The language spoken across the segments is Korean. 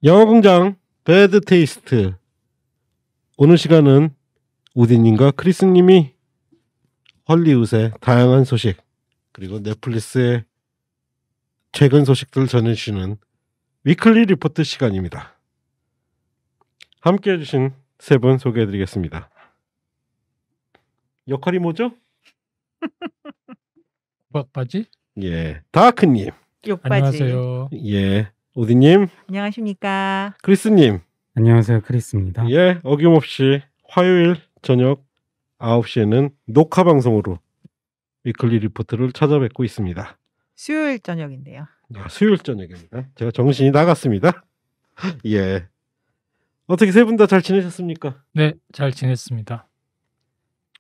영화공장 배드 테이스트. 오늘 시간은 우디님과 크리스님이 헐리우드의 다양한 소식 그리고 넷플릭스의 최근 소식들을 전해주시는 위클리 리포트 시간입니다. 함께 해주신 세 분 소개해드리겠습니다. 역할이 뭐죠? 박바지? 예, 다크님. 욕바지. 안녕하세요. 예, 우디님. 안녕하십니까. 크리스님. 안녕하세요, 크리스입니다. 예, 어김없이 화요일 저녁 9시에는 녹화 방송으로 위클리 리포트를 찾아뵙고 있습니다. 수요일 저녁인데요. 수요일 저녁입니다. 제가 정신이 나갔습니다. 예. 어떻게 세 분 다 잘 지내셨습니까? 네, 잘 지냈습니다.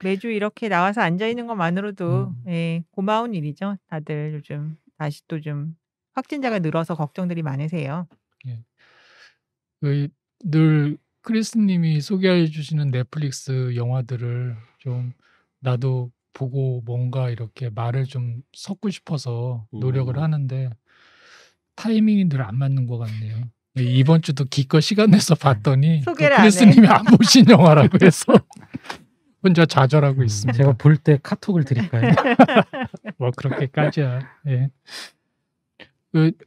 매주 이렇게 나와서 앉아있는 것만으로도 예, 고마운 일이죠. 다들 요즘 다시 또 좀 확진자가 늘어서 걱정들이 많으세요. 늘 크리스님이 소개해 주시는 넷플릭스 영화들을 좀 나도 보고 뭔가 이렇게 말을 좀 섞고 싶어서 노력을 하는데 타이밍이 늘 안 맞는 것 같네요. 이번 주도 기껏 시간 내서 봤더니 소개를 안 해. 크리스님이 안 보신 영화라고 해서 혼자 좌절하고 있습니다. 제가 볼 때 카톡을 드릴까요? 뭐 그렇게까지야. 예.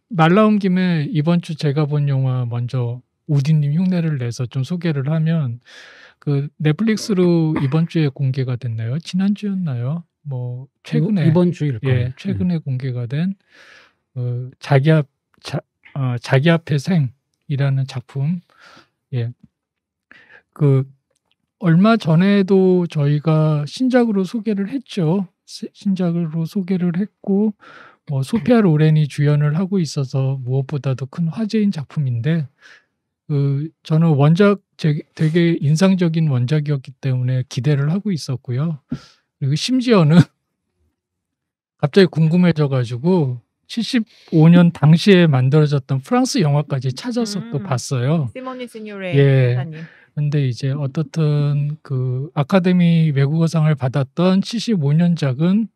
말 나온 김에 이번 주 제가 본 영화 먼저 우디님 흉내를 내서 좀 소개를 하면 넷플릭스로 이번 주에 공개가 됐나요? 지난주였나요? 뭐 최근에 이번 주일 거예요. 예, 최근에 공개가 된 자기 앞의 생이라는 작품. 예. 얼마 전에도 저희가 신작으로 소개를 했죠. 신작으로 소개를 했고 소피아 로렌이 주연을 하고 있어서 무엇보다도 큰 화제인 작품인데 저는 원작 되게 인상적인 원작이었기 때문에 기대를 하고 있었고요. 그리고 심지어는 갑자기 궁금해져가지고 75년 당시에 만들어졌던 프랑스 영화까지 찾아서 또 봤어요. 시모니 시뇨레 예. 사님. 근데 이제 어떻든 아카데미 외국어상을 받았던 75년작은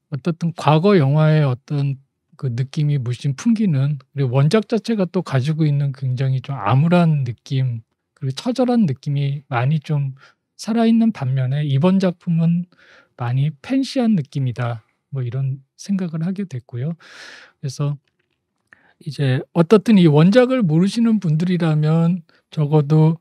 어떻든 과거 영화의 어떤 그 느낌이 물씬 풍기는, 그리고 원작 자체가 또 가지고 있는 굉장히 좀 암울한 느낌, 그리고 처절한 느낌이 많이 좀 살아있는 반면에 이번 작품은 많이 팬시한 느낌이다. 뭐 이런 생각을 하게 됐고요. 그래서 이제 어떻든 이 원작을 모르시는 분들이라면 적어도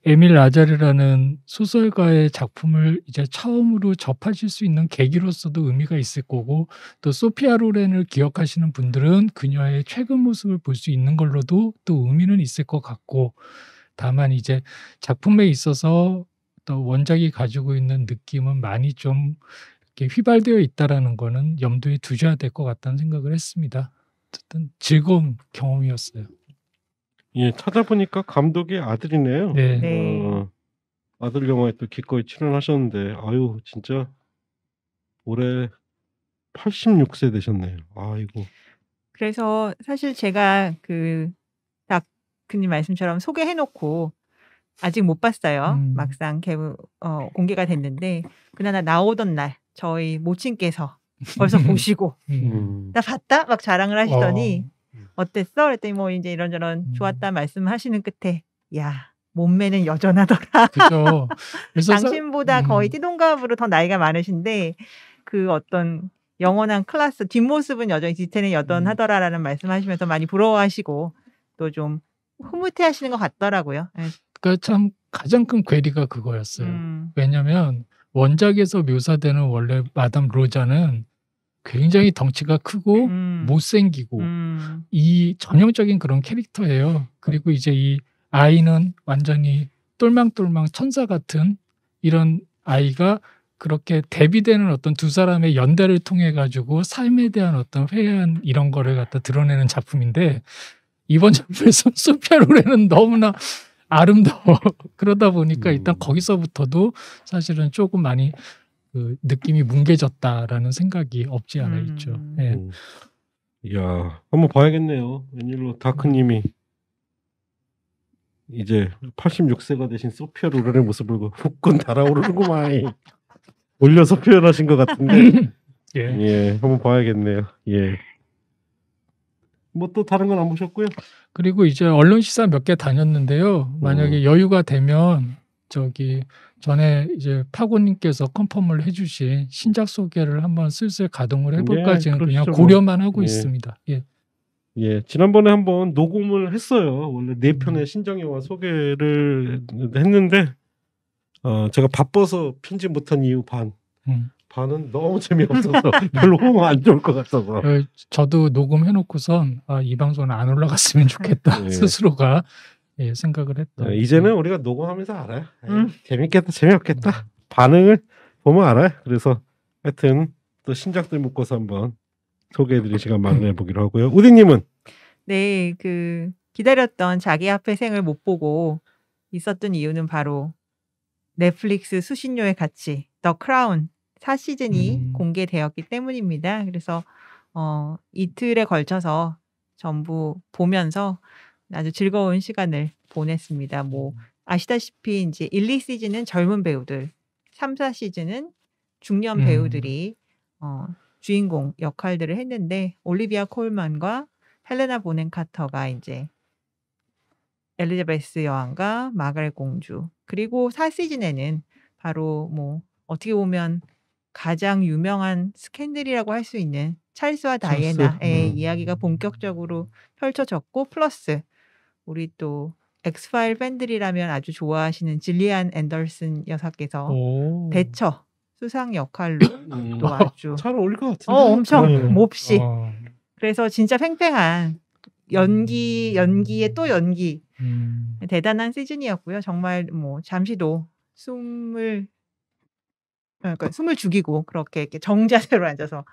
에밀 라자르라는 소설가의 작품을 이제 처음으로 접하실 수 있는 계기로서도 의미가 있을 거고, 또 소피아 로렌을 기억하시는 분들은 그녀의 최근 모습을 볼 수 있는 걸로도 또 의미는 있을 것 같고, 다만 이제 작품에 있어서 또 원작이 가지고 있는 느낌은 많이 좀 이렇게 휘발되어 있다라는 거는 염두에 두셔야 될 것 같다는 생각을 했습니다. 어쨌든 즐거운 경험이었어요. 예, 찾아보니까 감독의 아들이네요. 네. 네. 아들 영화에 또 기꺼이 출연하셨는데, 아유, 진짜 올해 86세 되셨네요. 아이고. 그래서 사실 제가 다크님 말씀처럼 소개해놓고 아직 못 봤어요. 막상 공개가 됐는데 그나마 나오던 날 저희 모친께서 벌써 보시고 나 봤다? 막 자랑을 하시더니 어땠어? 그랬더니 뭐 이제 이런저런 좋았다 말씀하시는 끝에 야 몸매는 여전하더라. 그죠. 그래서 당신보다 거의 띠동갑으로 더 나이가 많으신데 그 어떤 영원한 클래스 뒷모습은 여전히 디테일은 여전하더라라는 말씀하시면서 많이 부러워하시고 또 좀 흐뭇해하시는 것 같더라고요. 그러니까 참 가장 큰 괴리가 그거였어요. 왜냐하면 원작에서 묘사되는 원래 마담 로자는 굉장히 덩치가 크고 못생기고 이 전형적인 그런 캐릭터예요. 그리고 이제 이 아이는 완전히 똘망똘망 천사 같은 이런 아이가 그렇게 대비되는 어떤 두 사람의 연대를 통해 가지고 삶에 대한 어떤 회한 이런 거를 갖다 드러내는 작품인데, 이번 작품에서 소피아 로렌은 너무나 아름다워. 그러다 보니까 일단 거기서부터도 사실은 조금 많이 느낌이 뭉개졌다라는 생각이 없지 않아 있죠. 예. 이야, 한번 봐야겠네요. 웬일로 다크님이 이제 86세가 되신 소피아 로렌의 모습을 후끈 달아오르는구만. 올려서 표현하신 것 같은데 예. 예, 한번 봐야겠네요. 예. 뭐 또 다른 건 안 보셨고요? 그리고 이제 언론 시사 몇 개 다녔는데요. 만약에 여유가 되면 저기 전에 이제 파고님께서 컨펌을 해주신 신작 소개를 한번 슬슬 가동을 해볼까 예, 지금 그냥 그러시죠, 뭐. 고려만 하고 예. 있습니다. 예. 예, 지난번에 한번 녹음을 했어요. 원래 4편의 신작 영화 소개를 했는데 제가 바빠서 편집 못한 이유 반은 너무 재미없어서 별로 호응 안 좋을 것 같아서. 저도 녹음해놓고선 이 방송은 안 올라갔으면 좋겠다 예. 스스로가 생각을 했던. 이제는 우리가 녹음하면서 알아요. 재밌겠다, 재미없겠다. 반응을 보면 알아요. 그래서 하여튼 또 신작들 묶어서 한번 소개해드릴 시간 마련해보기로 하고요. 우디님은? 네, 그 기다렸던 자기 앞의 생을 못 보고 있었던 이유는 바로 넷플릭스 수신료의 가치, 더 크라운 4시즌이 공개되었기 때문입니다. 그래서 이틀에 걸쳐서 전부 보면서 아주 즐거운 시간을 보냈습니다. 뭐 아시다시피 이제 1, 2시즌은 젊은 배우들, 3, 4시즌은 중년 배우들이 주인공 역할들을 했는데 올리비아 콜만과 헬레나 보넴 카터가 이제 엘리자베스 여왕과 마가렛 공주, 그리고 4시즌에는 바로 뭐 어떻게 보면 가장 유명한 스캔들이라고 할 수 있는 찰스와 다이애나의 이야기가 본격적으로 펼쳐졌고, 플러스 우리 또 엑스파일 팬들이라면 아주 좋아하시는 질리안 앤더슨 여사께서 대처 수상 역할로 또 아주 잘 어울릴 것 같은데. 엄청 몹시. 그래서 진짜 팽팽한 연기에 또 연기. 대단한 시즌이었고요. 정말 뭐 잠시도 숨을 죽이고 그렇게 이렇게 정자세로 앉아서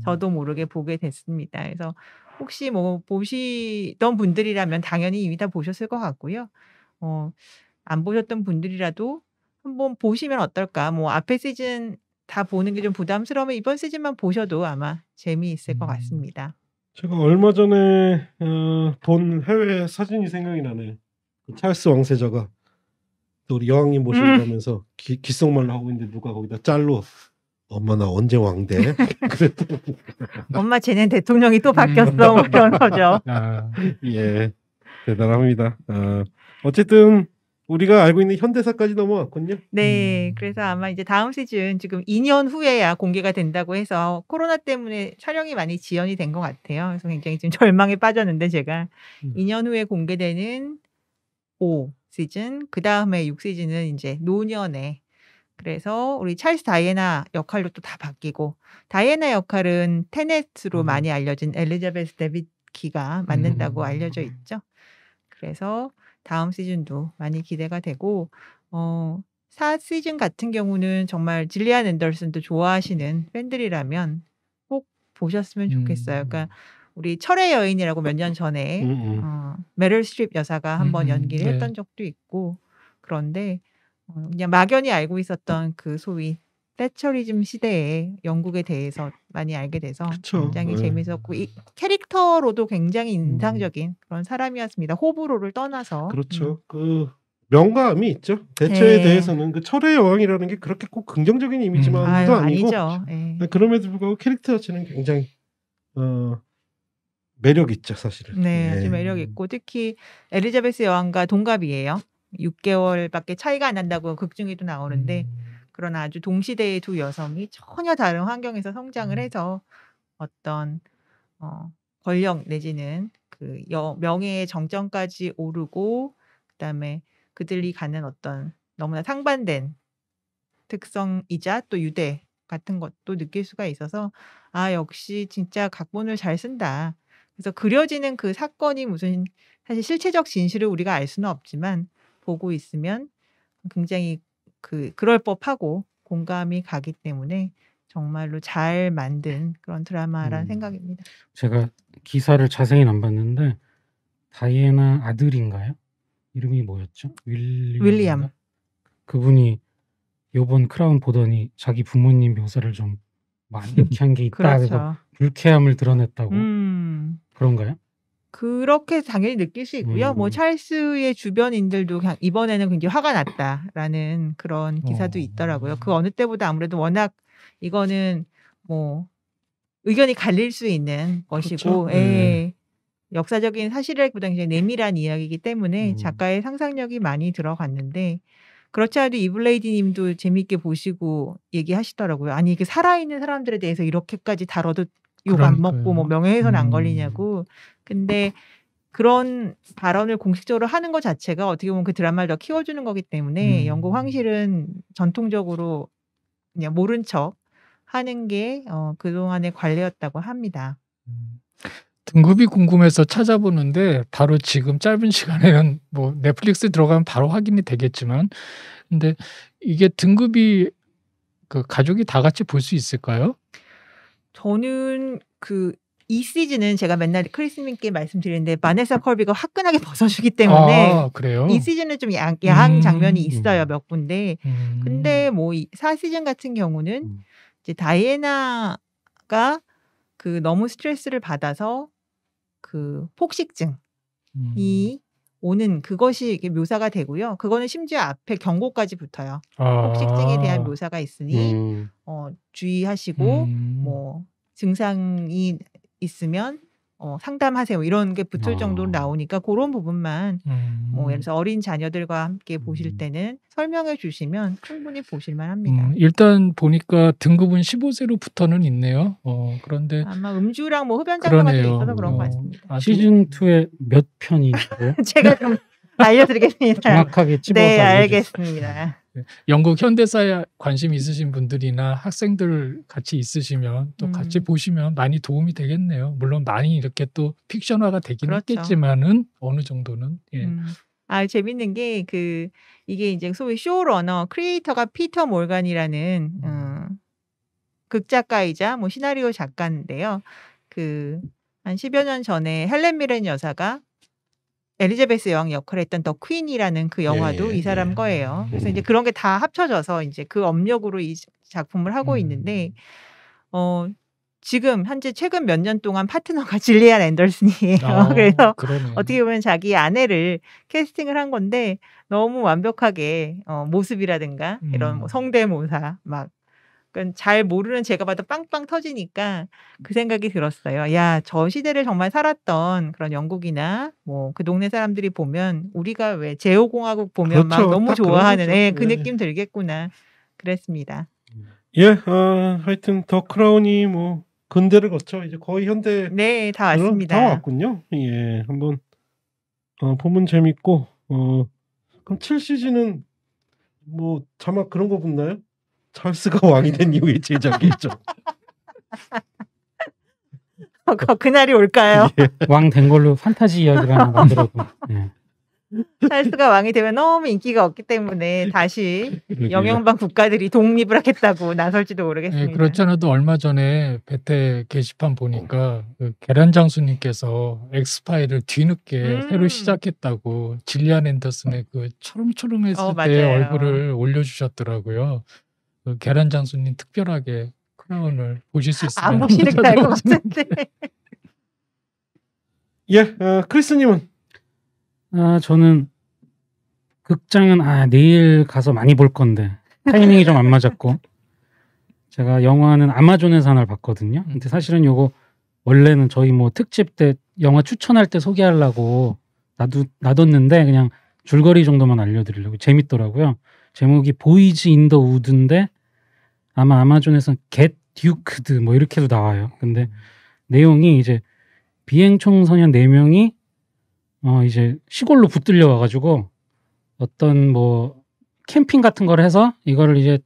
저도 모르게 보게 됐습니다. 그래서 혹시 뭐 보시던 분들이라면 당연히 이미 다 보셨을 것 같고요. 안 보셨던 분들이라도 한번 보시면 어떨까. 뭐 앞에 시즌 다 보는 게 좀 부담스러우면 이번 시즌만 보셔도 아마 재미있을 것 같습니다. 제가 얼마 전에 본 해외 사진이 생각이 나네요. 그 찰스 왕세자가 또 우리 여왕님 모시고 가면서 귓속말로 하고 있는데 누가 거기다 짤로 엄마 나 언제 왕돼? 그랬더니 엄마 쟤는 대통령이 또 바뀌었어. 뭐 그런 거죠. 예, 대단합니다. 어쨌든 우리가 알고 있는 현대사까지 넘어왔군요. 네, 그래서 아마 이제 다음 시즌 지금 2년 후에야 공개가 된다고 해서 코로나 때문에 촬영이 많이 지연이 된 것 같아요. 그래서 굉장히 지금 절망에 빠졌는데 제가 2년 후에 공개되는 5시즌, 그 다음에 6시즌은 이제 노년에, 그래서 우리 찰스 다이애나 역할로 또 다 바뀌고, 다이애나 역할은 테넷으로 많이 알려진 엘리자베스 데빗키가 맡는다고 알려져 있죠. 그래서 다음 시즌도 많이 기대가 되고, 4시즌 같은 경우는 정말 질리안 앤더슨도 좋아하시는 팬들이라면 꼭 보셨으면 좋겠어요. 그러니까 우리 철의 여인이라고 몇 년 전에 메릴 스트립 여사가 한번 연기를 했던 적도 있고, 그런데 그냥 막연히 알고 있었던 그 소위 대처리즘 시대의 영국에 대해서 많이 알게 돼서 그쵸. 굉장히 재밌었고, 이 캐릭터로도 굉장히 인상적인 그런 사람이었습니다. 호불호를 떠나서. 그렇죠. 그 명감이 있죠. 대처에 대해서는 그 철의 여왕이라는 게 그렇게 꼭 긍정적인 이미지만도 아니고, 아니죠. 그럼에도 불구하고 캐릭터 자체는 굉장히 매력 있죠, 사실은. 네, 아주 매력 있고, 특히 엘리자베스 여왕과 동갑이에요. 6개월밖에 차이가 안 난다고 극중에도 나오는데, 그러나 아주 동시대의 두 여성이 전혀 다른 환경에서 성장을 해서 어떤 권력 내지는 그 명예의 정점까지 오르고, 그다음에 그들이 갖는 어떤 너무나 상반된 특성이자 또 유대 같은 것도 느낄 수가 있어서 역시 진짜 각본을 잘 쓴다. 그래서 그려지는 그 사건이 무슨 사실 실체적 진실을 우리가 알 수는 없지만 보고 있으면 굉장히 그럴 법하고 공감이 가기 때문에 정말로 잘 만든 그런 드라마라는 생각입니다. 제가 기사를 자세히는 안 봤는데 다이애나 아들인가요? 이름이 뭐였죠? 윌리엄. 그분이 요번 크라운 보더니 자기 부모님 묘사를 좀 많이 유쾌한 게 있다. 그래서 그렇죠. 불쾌함을 드러냈다고. 그런가요? 그렇게 당연히 느낄 수 있고요. 뭐 찰스의 주변인들도 그냥 이번에는 굉장히 화가 났다라는 그런 기사도 있더라고요. 그 어느 때보다 아무래도 워낙 이거는 뭐 의견이 갈릴 수 있는 것이고, 그렇죠. 네. 역사적인 사실이라기보다 굉장히 내밀한 이야기이기 때문에 작가의 상상력이 많이 들어갔는데, 그렇지 않아도 이블레이디님도 재미있게 보시고 얘기하시더라고요. 아니 이게 살아있는 사람들에 대해서 이렇게까지 다뤄도 욕 안 먹고 뭐 명예훼손 안 걸리냐고. 근데 그런 발언을 공식적으로 하는 것 자체가 어떻게 보면 그 드라마를 더 키워주는 거기 때문에 영국 황실은 전통적으로 그냥 모른 척 하는 게 그동안의 관례였다고 합니다. 등급이 궁금해서 찾아보는데 바로 지금 짧은 시간에는 뭐 넷플릭스 들어가면 바로 확인이 되겠지만, 근데 이게 등급이 그 가족이 다 같이 볼 수 있을까요? 저는 이 시즌은 제가 맨날 크리스님께 말씀드리는데 마네사 컬비가 화끈하게 벗어주기 때문에 그래요? 이 시즌은 좀 야한 장면이 있어요, 몇 군데. 근데 뭐 4시즌 같은 경우는 이제 다이애나가 그 너무 스트레스를 받아서 그 폭식증이 오는 그것이 이렇게 묘사가 되고요. 그거는 심지어 앞에 경고까지 붙어요. 폭식증에 대한 묘사가 있으니 주의하시고 뭐 증상이 있으면 상담하세요. 이런 게 붙을 정도로 나오니까 그런 부분만 뭐 예를 들어서 어린 자녀들과 함께 보실 때는 설명해 주시면 충분히 보실 만합니다. 일단 보니까 등급은 15세로부터는 있네요. 그런데 아마 음주랑 뭐 흡연 장르가 좀 있어서 그런 것 같습니다. 시즌 2에 몇 편이고요? 제가 좀 알려드리겠습니다. 정확하게 찝어서 네, 알겠습니다. 영국 현대사에 관심 있으신 분들이나 학생들 같이 있으시면 또 같이 보시면 많이 도움이 되겠네요. 물론 많이 이렇게 또 픽션화가 되긴 그렇죠. 했겠지만은 어느 정도는. 재밌는 게 이게 이제 소위 쇼러너 크리에이터가 피터 몰간이라는 극작가이자 뭐 시나리오 작가인데요. 한 10여 년 전에 헬렌 미렌 여사가 엘리자베스 여왕 역할을 했던 더 퀸이라는 그 영화도 이 사람 거예요. 그래서 이제 그런 게 다 합쳐져서 이제 그 업력으로 이 작품을 하고 있는데, 지금 현재 최근 몇 년 동안 파트너가 질리안 앤더슨이에요. 그래서 그러네. 어떻게 보면 자기 아내를 캐스팅을 한 건데 너무 완벽하게 모습이라든가 이런 뭐 성대모사 막 잘 모르는 제가 봐도 빵빵 터지니까 그 생각이 들었어요. 야, 저 시대를 정말 살았던 그런 영국이나 뭐 그 동네 사람들이 보면 우리가 왜 제오공화국 보면 막 그렇죠. 너무 딱 좋아하는 그런 거죠. 그 느낌 들겠구나 그랬습니다. 하여튼 더 크라운이 뭐 근대를 거쳐 이제 거의 현대 네, 다 왔습니다. 다 왔군요. 예, 한번 보면 재밌고 그럼 7시즌은 뭐 자막 그런 거 붙나요? 찰스가 왕이 된 이후의 제작이죠. 그날이 올까요? 왕 된 걸로 판타지 이야기를 하나 만들어도. 찰스가 왕이 되면 너무 인기가 없기 때문에 다시 영연방 국가들이 독립을 하겠다고 나설지도 모르겠습니다. 그렇지 않아도 얼마 전에 베테 게시판 보니까 그 계란 장수님께서 엑스파일을 뒤늦게 새로 시작했다고 질리안 앤더슨의 그 초롱초롱했을 때 얼굴을 올려주셨더라고요. 그 계란 장수님 특별하게 크라운을 보실 수 있으면 안 보시는 게 나을 것 같은데. 크리스님은? 저는 극장은 내일 가서 많이 볼 건데 타이밍이 좀 안 맞았고, 제가 영화는 아마존에서 하나를 봤거든요. 근데 사실은 요거 원래는 저희 뭐 특집 때 영화 추천할 때 소개하려고 놔뒀는데 그냥 줄거리 정도만 알려드리려고. 재밌더라고요. 제목이 보이즈 인 더 우드인데 아마 아마존에서 Get Duked 뭐 이렇게도 나와요. 근데 내용이 이제 비행 청소년 4명이 이제 시골로 붙들려 와가지고 어떤 뭐 캠핑 같은 걸 해서 이거를 이제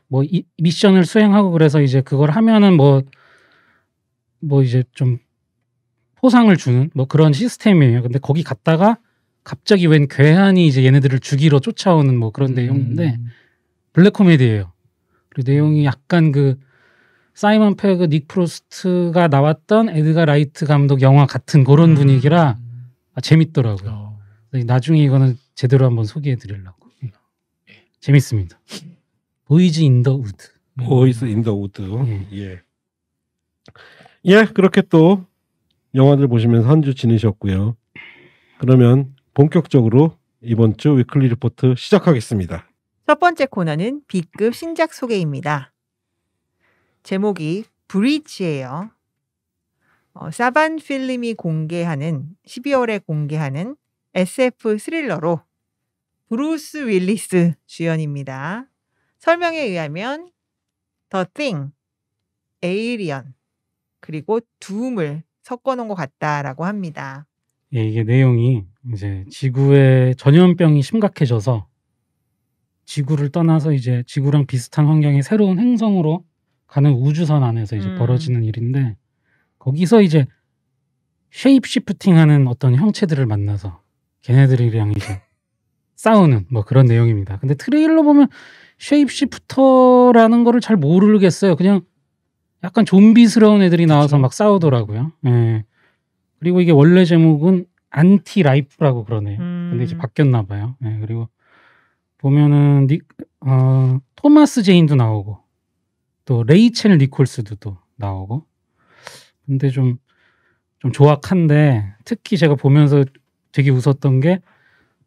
뭐 미션을 수행하고, 그래서 이제 그걸 하면은 뭐 이제 좀 포상을 주는 뭐 그런 시스템이에요. 근데 거기 갔다가 갑자기 웬 괴한이 이제 얘네들을 죽이러 쫓아오는 뭐 그런 내용인데 블랙 코미디예요. 그리고 내용이 약간 그 사이먼 페그, 닉 프로스트가 나왔던 에드가 라이트 감독 영화 같은 그런 분위기라 재밌더라고요. 나중에 이거는 제대로 한번 소개해 드리려고. 재밌습니다. 보이즈 인 더 우드. 보이즈 인 더 우드. 예, 그렇게 또 영화들 보시면서 한 주 지내셨고요. 그러면 본격적으로 이번 주 위클리 리포트 시작하겠습니다. 첫 번째 코너는 B급 신작 소개입니다. 제목이 브리지예요. 사반 필름이 12월에 공개하는 SF 스릴러로 브루스 윌리스 주연입니다. 설명에 의하면 The Thing, 에이리언, 그리고 둠을 섞어놓은 것 같다라고 합니다. 예, 이게 내용이 이제 지구의 전염병이 심각해져서 지구를 떠나서 이제 지구랑 비슷한 환경의 새로운 행성으로 가는 우주선 안에서 이제 벌어지는 일인데, 거기서 이제 쉐입시프팅하는 어떤 형체들을 만나서 걔네들이랑 이제 싸우는 뭐 그런 내용입니다. 근데 트레일러 보면 쉐입시프터라는 거를 잘 모르겠어요. 그냥 약간 좀비스러운 애들이 나와서 막 싸우더라고요. 예. 그리고 이게 원래 제목은 안티 라이프라고 그러네요. 근데 이제 바뀌었나 봐요. 예. 그리고 보면은 토마스 제인도 나오고 또 레이첼 니콜스도 또 나오고. 근데 좀 조악한데, 특히 제가 보면서 되게 웃었던 게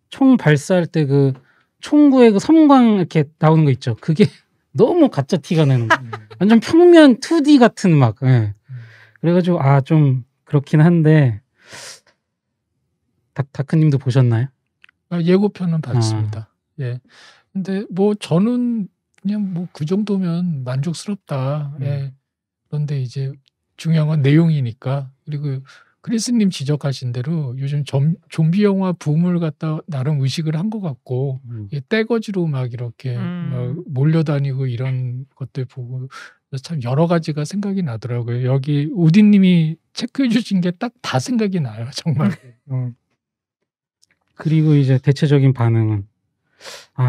총 발사할 때 그 총구에 그 섬광 이렇게 나오는 거 있죠. 그게 너무 가짜 티가 나는 거. 완전 평면 2D 같은 막. 예. 그래가지고 좀 그렇긴 한데, 다크님도 보셨나요? 예고편은 봤습니다. 예. 근데 뭐 저는 그냥 뭐 그 정도면 만족스럽다. 예. 그런데 이제 중요한 건 내용이니까. 그리고 크리스님 지적하신 대로 요즘 좀비 영화 붐을 갖다 나름 의식을 한 것 같고, 떼거지로 막 이렇게 막 몰려다니고 이런 것들 보고 참 여러 가지가 생각이 나더라고요. 여기 우디님이 체크해 주신 게 딱 다 생각이 나요, 정말. 그리고 이제 대체적인 반응은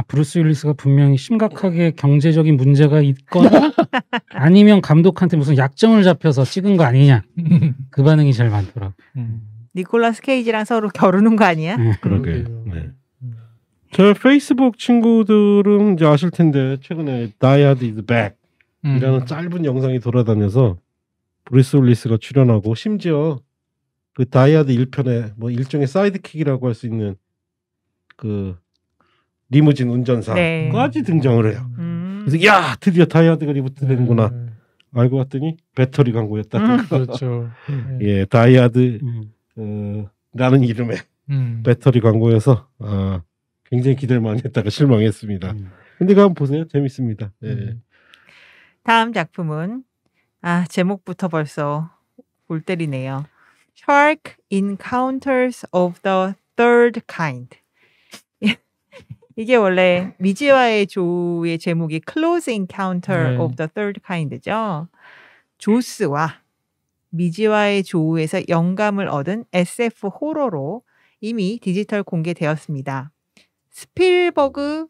브루스 윌리스가 분명히 심각하게 경제적인 문제가 있거나 아니면 감독한테 무슨 약점을 잡혀서 찍은 거 아니냐, 그 반응이 제일 많더라고요. 니콜라스 케이지랑 서로 겨루는 거 아니야? 그러게. 네. 저 페이스북 친구들은 이제 아실 텐데 최근에 Die Hard is Back 이라는 짧은 영상이 돌아다녀서 브루스 윌리스가 출연하고, 심지어 그 Die Hard 1편에 뭐 일종의 사이드킥이라고 할 수 있는 그 리무진 운전사까지 등장을 해요. 그래서 야, 드디어 다이아드가 리부트 되는구나. 알고 봤더니 배터리 광고였다. 그렇죠. 예, 다이아드 라는 이름의 배터리 광고여서 굉장히 기대를 많이 했다가 실망했습니다. 근데 한번 보세요. 재밌습니다. 예. 다음 작품은 제목부터 벌써 골 때리네요. Shark Encounters of the Third Kind. 이게 원래 미지와의 조의 제목이 Close Encounter of the Third Kind죠. 조스와 미지와의 조에서 영감을 얻은 SF 호러로 이미 디지털 공개되었습니다. 스필버그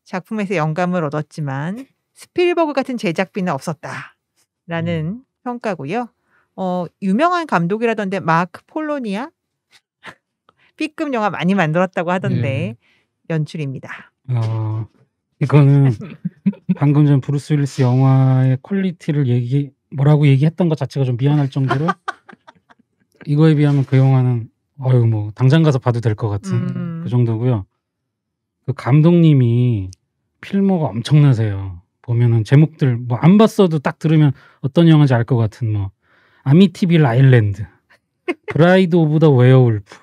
작품에서 영감을 얻었지만 스필버그 같은 제작비는 없었다라는 평가고요. 유명한 감독이라던데 마크 폴로니아 B급 영화 많이 만들었다고 하던데 연출입니다. 이거는 방금 전 브루스 윌리스 영화의 퀄리티를 뭐라고 얘기했던 것 자체가 좀 미안할 정도로 이거에 비하면 그 영화는 뭐 당장 가서 봐도 될 것 같은 그 정도고요. 그 감독님이 필모가 엄청나세요. 보면은 제목들 뭐 안 봤어도 딱 들으면 어떤 영화인지 알 것 같은 뭐 아미티빌 아일랜드, 브라이드 오브 더 웨어울프,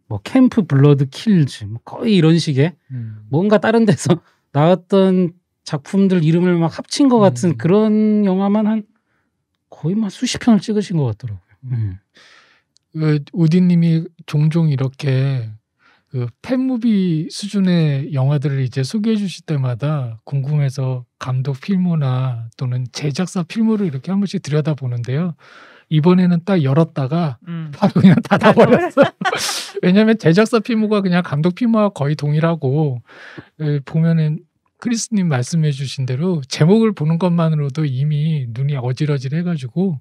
뭐 캠프 블러드 킬즈, 뭐 거의 이런 식의 뭔가 다른 데서 나왔던 작품들 이름을 막 합친 것 같은 그런 영화만 한 거의 막 수십 편을 찍으신 것 같더라고요. 우디님이 종종 이렇게 그 팬무비 수준의 영화들을 이제 소개해 주실 때마다 궁금해서 감독 필모나 또는 제작사 필모를 이렇게 한 번씩 들여다보는데요. 이번에는 딱 열었다가 바로 그냥 닫아버렸어요. 왜냐하면 제작사 필모가 그냥 감독 필모와 거의 동일하고, 보면은 크리스님 말씀해 주신 대로 제목을 보는 것만으로도 이미 눈이 어질어질해가지고,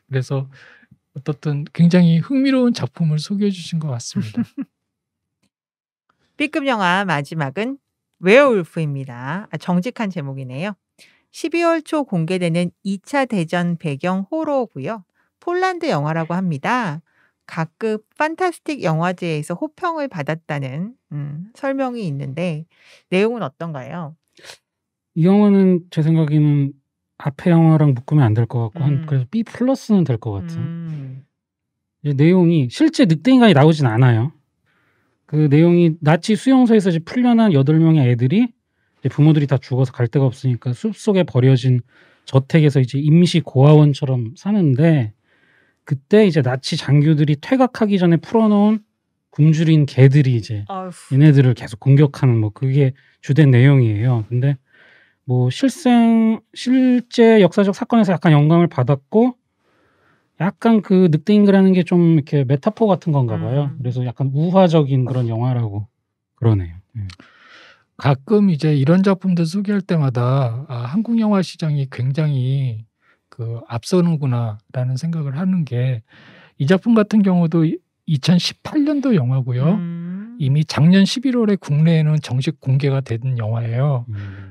그래서 어떻든 굉장히 흥미로운 작품을 소개해 주신 것 같습니다. B급 영화 마지막은 웨어울프입니다. 정직한 제목이네요. 12월 초 공개되는 2차 대전 배경 호러고요. 폴란드 영화라고 합니다. 각급 판타스틱 영화제에서 호평을 받았다는 설명이 있는데 내용은 어떤가요? 이 영화는 제 생각에는 앞에 영화랑 묶으면 안 될 것 같고 그래서 B 플러스는 될 것 같은. 내용이 실제 늑대 인간이 나오진 않아요. 그 내용이 나치 수용소에서 이제 풀려난 8명의 애들이 이제 부모들이 다 죽어서 갈 데가 없으니까 숲속에 버려진 저택에서 이제 임시 고아원처럼 사는데 그때 이제 나치 장교들이 퇴각하기 전에 풀어놓은 굶주린 개들이 이제 얘네들을 계속 공격하는 뭐 그게 주된 내용이에요. 근데 뭐 실제 역사적 사건에서 약간 영감을 받았고 약간 그 늑대 인간이라는 게 좀 이렇게 메타포 같은 건가 봐요. 그래서 약간 우화적인 그런 영화라고 그러네요. 가끔 이제 이런 작품들 소개할 때마다 한국 영화 시장이 굉장히 그 앞서는구나라는 생각을 하는 게 이 작품 같은 경우도 2018년도 영화고요. 이미 작년 11월에 국내에는 정식 공개가 된 영화예요.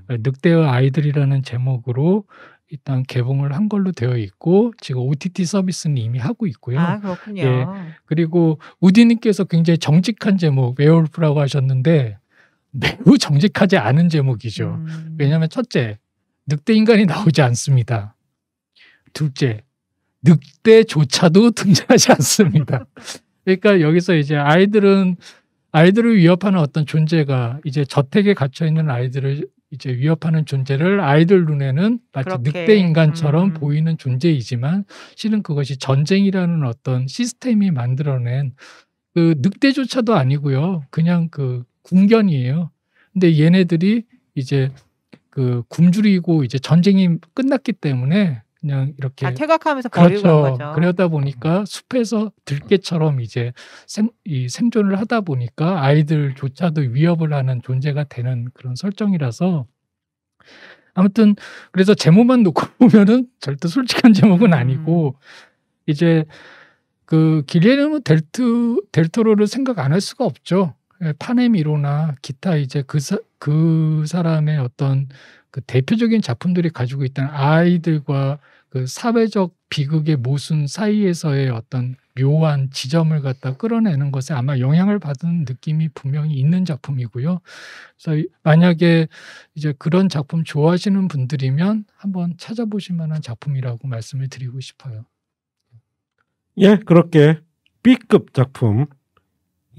늑대의 아이들이라는 제목으로 일단 개봉을 한 걸로 되어 있고 지금 OTT 서비스는 이미 하고 있고요. 아, 그렇군요. 예, 그리고 우디님께서 굉장히 정직한 제목 웨어울프라고 하셨는데 매우 정직하지 않은 제목이죠. 왜냐하면 첫째, 늑대 인간이 나오지 않습니다. 둘째, 늑대조차도 등장하지 않습니다. 그러니까 여기서 이제 아이들을 위협하는 어떤 존재가 이제 저택에 갇혀 있는 아이들을 이제 위협하는 존재를 아이들 눈에는 마치 그렇게. 늑대 인간처럼 보이는 존재이지만 실은 그것이 전쟁이라는 어떤 시스템이 만들어낸 그 늑대조차도 아니고요. 그냥 그 궁견이에요. 근데 얘네들이 이제 그 굶주리고 이제 전쟁이 끝났기 때문에 그냥 이렇게 다 퇴각하면서 버리고 간 그렇죠. 거죠. 그러다 보니까 숲에서 들개처럼 이제 생존을 하다 보니까 아이들조차도 위협을 하는 존재가 되는 그런 설정이라서 아무튼 그래서 제목만 놓고 보면은 절대 솔직한 제목은 아니고 이제 그 길리에르모 델토로를 생각 안 할 수가 없죠. 파네미로나 기타 이제 그 사람의 어떤 그 대표적인 작품들이 가지고 있던 아이들과 그 사회적 비극의 모순 사이에서의 어떤 묘한 지점을 갖다 끌어내는 것에 아마 영향을 받은 느낌이 분명히 있는 작품이고요. 그래서 만약에 이제 그런 작품 좋아하시는 분들이면 한번 찾아보실 만한 작품이라고 말씀을 드리고 싶어요. 예, 그렇게 B급 작품,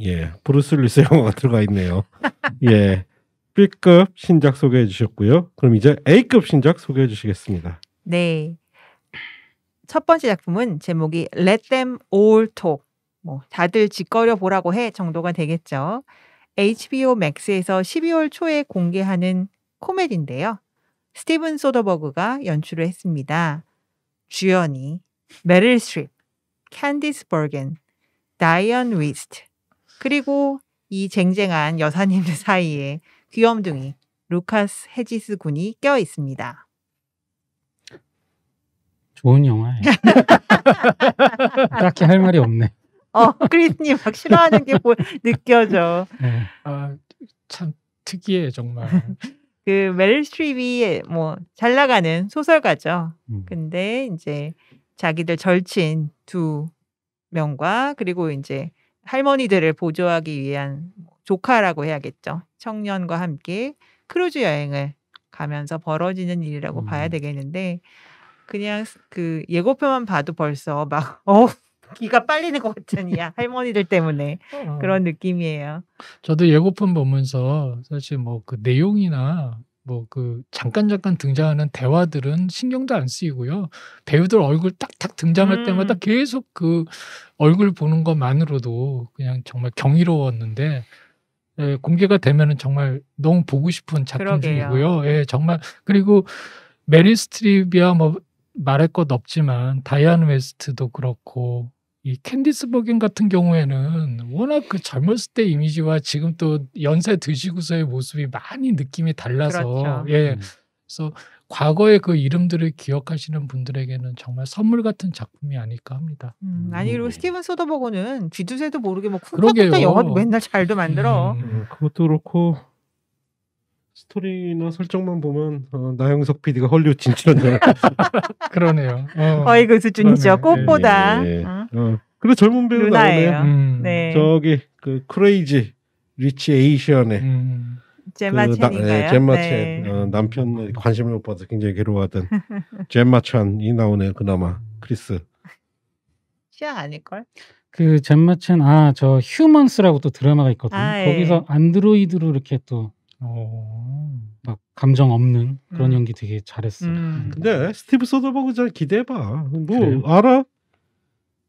예, 브루스 윌리스 영화가 들어가 있네요. 예, B급 신작 소개해 주셨고요. 그럼 이제 A급 신작 소개해 주시겠습니다. 네. 첫 번째 작품은 제목이 Let Them All Talk. 뭐 다들 짓거려 보라고 해 정도가 되겠죠. HBO Max에서 12월 초에 공개하는 코미디인데요. 스티븐 소더버그가 연출을 했습니다. 주연이 메릴 스트립, 캔디스 버건, 다이언 위스트, 그리고 이 쟁쟁한 여사님들 사이에 귀염둥이 루카스 헤지스 군이 껴 있습니다. 좋은 영화예요. 딱히 할 말이 없네. 크리스님 막 싫어하는 게 느껴져. 네. 참 특이해 정말. 그 메릴 스트립이 뭐 잘 나가는 소설가죠. 근데 이제 자기들 절친 2명과 그리고 이제 할머니들을 보조하기 위한 조카라고 해야겠죠. 청년과 함께 크루즈 여행을 가면서 벌어지는 일이라고 봐야 되겠는데 그냥 그 예고편만 봐도 벌써 막 기가 빨리는 것 같은 할머니들 때문에 그런 느낌이에요. 저도 예고편 보면서 사실 뭐 그 내용이나 뭐 그 잠깐 등장하는 대화들은 신경도 안 쓰이고요. 배우들 얼굴 딱딱 등장할 때마다 계속 그 얼굴 보는 것만으로도 그냥 정말 경이로웠는데 예, 공개가 되면은 정말 너무 보고 싶은 작품 중이고요. 예, 정말 그리고 메릴 스트립이야 뭐 말할 것 없지만 다이안 웨스트도 그렇고 이 캔디스 버건 같은 경우에는 워낙 그 젊었을 때 이미지와 지금 또 연세 드시고서의 모습이 많이 느낌이 달라서 그렇죠. 예, 그래서 과거의 그 이름들을 기억하시는 분들에게는 정말 선물 같은 작품이 아닐까 합니다. 아니 그리고 스티븐 소더버그는 쥐두새도 모르게 뭐 그러게요. 쿵짝쿵짝 영화도 맨날 잘도 만들어. 그것도 그렇고 스토리나 설정만 보면 나영석 PD가 헐리우드 진출한 줄 알았어. 그러네요. 거의 그 수준이죠. 그러네. 꽃보다. 예. 그리고 젊은 배우 누나예요. 나오네요. 네. 저기 그 크레이지 리치 에이시안의 젬마 첸인가요? 젬마 첸 남편 관심을 못 받아서 굉장히 괴로워하던 젬마 찬이 나오네요. 그나마 크리스. 시아 아닐걸? 그 젬마 첸 저 휴먼스라고 또 드라마가 있거든요. 예. 거기서 안드로이드로 이렇게 또 막 감정 없는 그런 연기 되게 잘했어요. 근데 스티브 소더버그 잘 기대해봐. 뭐 그래요? 알아?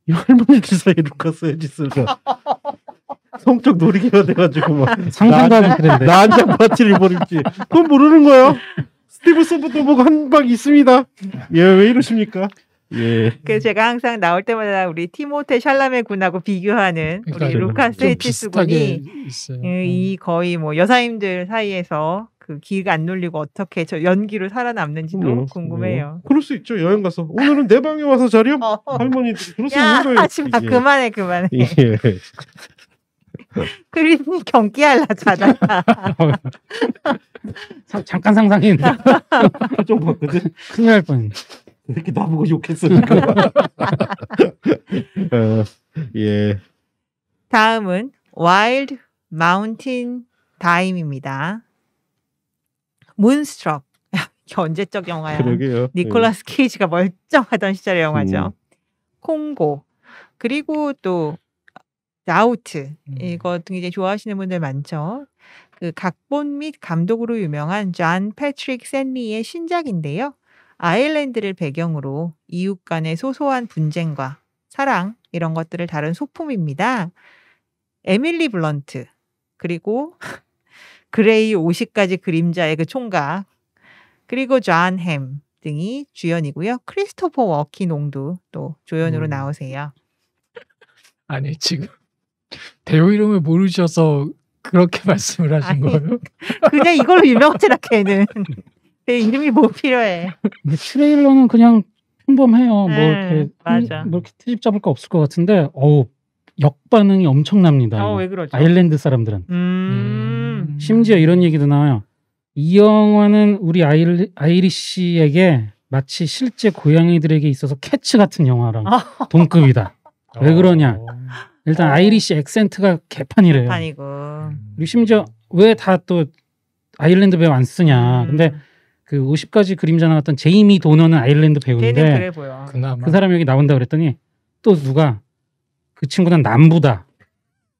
이 할머니들 사이 루카스 헤지스가 성적 놀이기가 돼가지고 막 상상가는 그런데 난장 파티를 벌일지 그건 모르는 거예요. 스티브 소더버그 한 방 있습니다. 예, 왜 이러십니까? 예. 그래서 제가 항상 나올 때마다 우리 티모테 샬라메 군하고 비교하는 우리 그러니까 루카스 좀 헤치스 비슷하게 군이 있어요. 이 거의 뭐 여사님들 사이에서 그 기가 안 눌리고 어떻게 저 연기로 살아남는지도 궁금해요. 그럴 수 있죠. 여행 가서 오늘은 내 방에 와서 자렴. 할머니들이 그럴 수 야, 있는 거예요. 하지 마. 그만해. 예. 크리스님 경기하려잖아. 잠깐 상상했는데 표정 봤거든. 큰일 날 뻔했네. 이렇게 나보고 욕했으니까. 예. 다음은 와일드 마운틴 다임입니다. 문스트럭. 이게 언제적 영화야? 그러게요. 니콜라스 케이지가 멀쩡하던 시절의 영화죠. 콩고. 그리고 또 아우트. 이거 굉장히 좋아하시는 분들 많죠. 그 각본 및 감독으로 유명한 존 패트릭 샌리의 신작인데요. 아일랜드를 배경으로 이웃 간의 소소한 분쟁과 사랑 이런 것들을 다룬 소품입니다. 에밀리 블런트 그리고 그레이 50가지 그림자의 그 총각 그리고 존 햄 등이 주연이고요. 크리스토퍼 워킨옹도 또 조연으로 나오세요. 아니 지금 배우 이름을 모르셔서 그렇게 말씀을 하신 아니, 거예요? 그냥 이걸로 유명하잖아 걔는. 내 이름이 뭐 필요해. 근데 트레일러는 그냥 평범해요. 뭐 이렇게 맞아. 뭐 이렇게 트집 잡을 거 없을 것 같은데 역반응이 엄청납니다. 왜 그러죠? 아일랜드 사람들은. 심지어 이런 얘기도 나와요. 이 영화는 우리 아이리시에게 마치 실제 고양이들에게 있어서 캐츠 같은 영화랑 동급이다. 왜 그러냐? 일단 아이리시 액센트가 개판이래요. 개판이고. 그리고 심지어 왜 다 또 아일랜드 배우 안 쓰냐? 근데 그 50가지 그림자 나왔던 제이미 도너는 아일랜드 배우인데 걔는 그래 보여. 그나마. 그 사람이 여기 나온다 그랬더니 또 누가 그 친구는 남부다.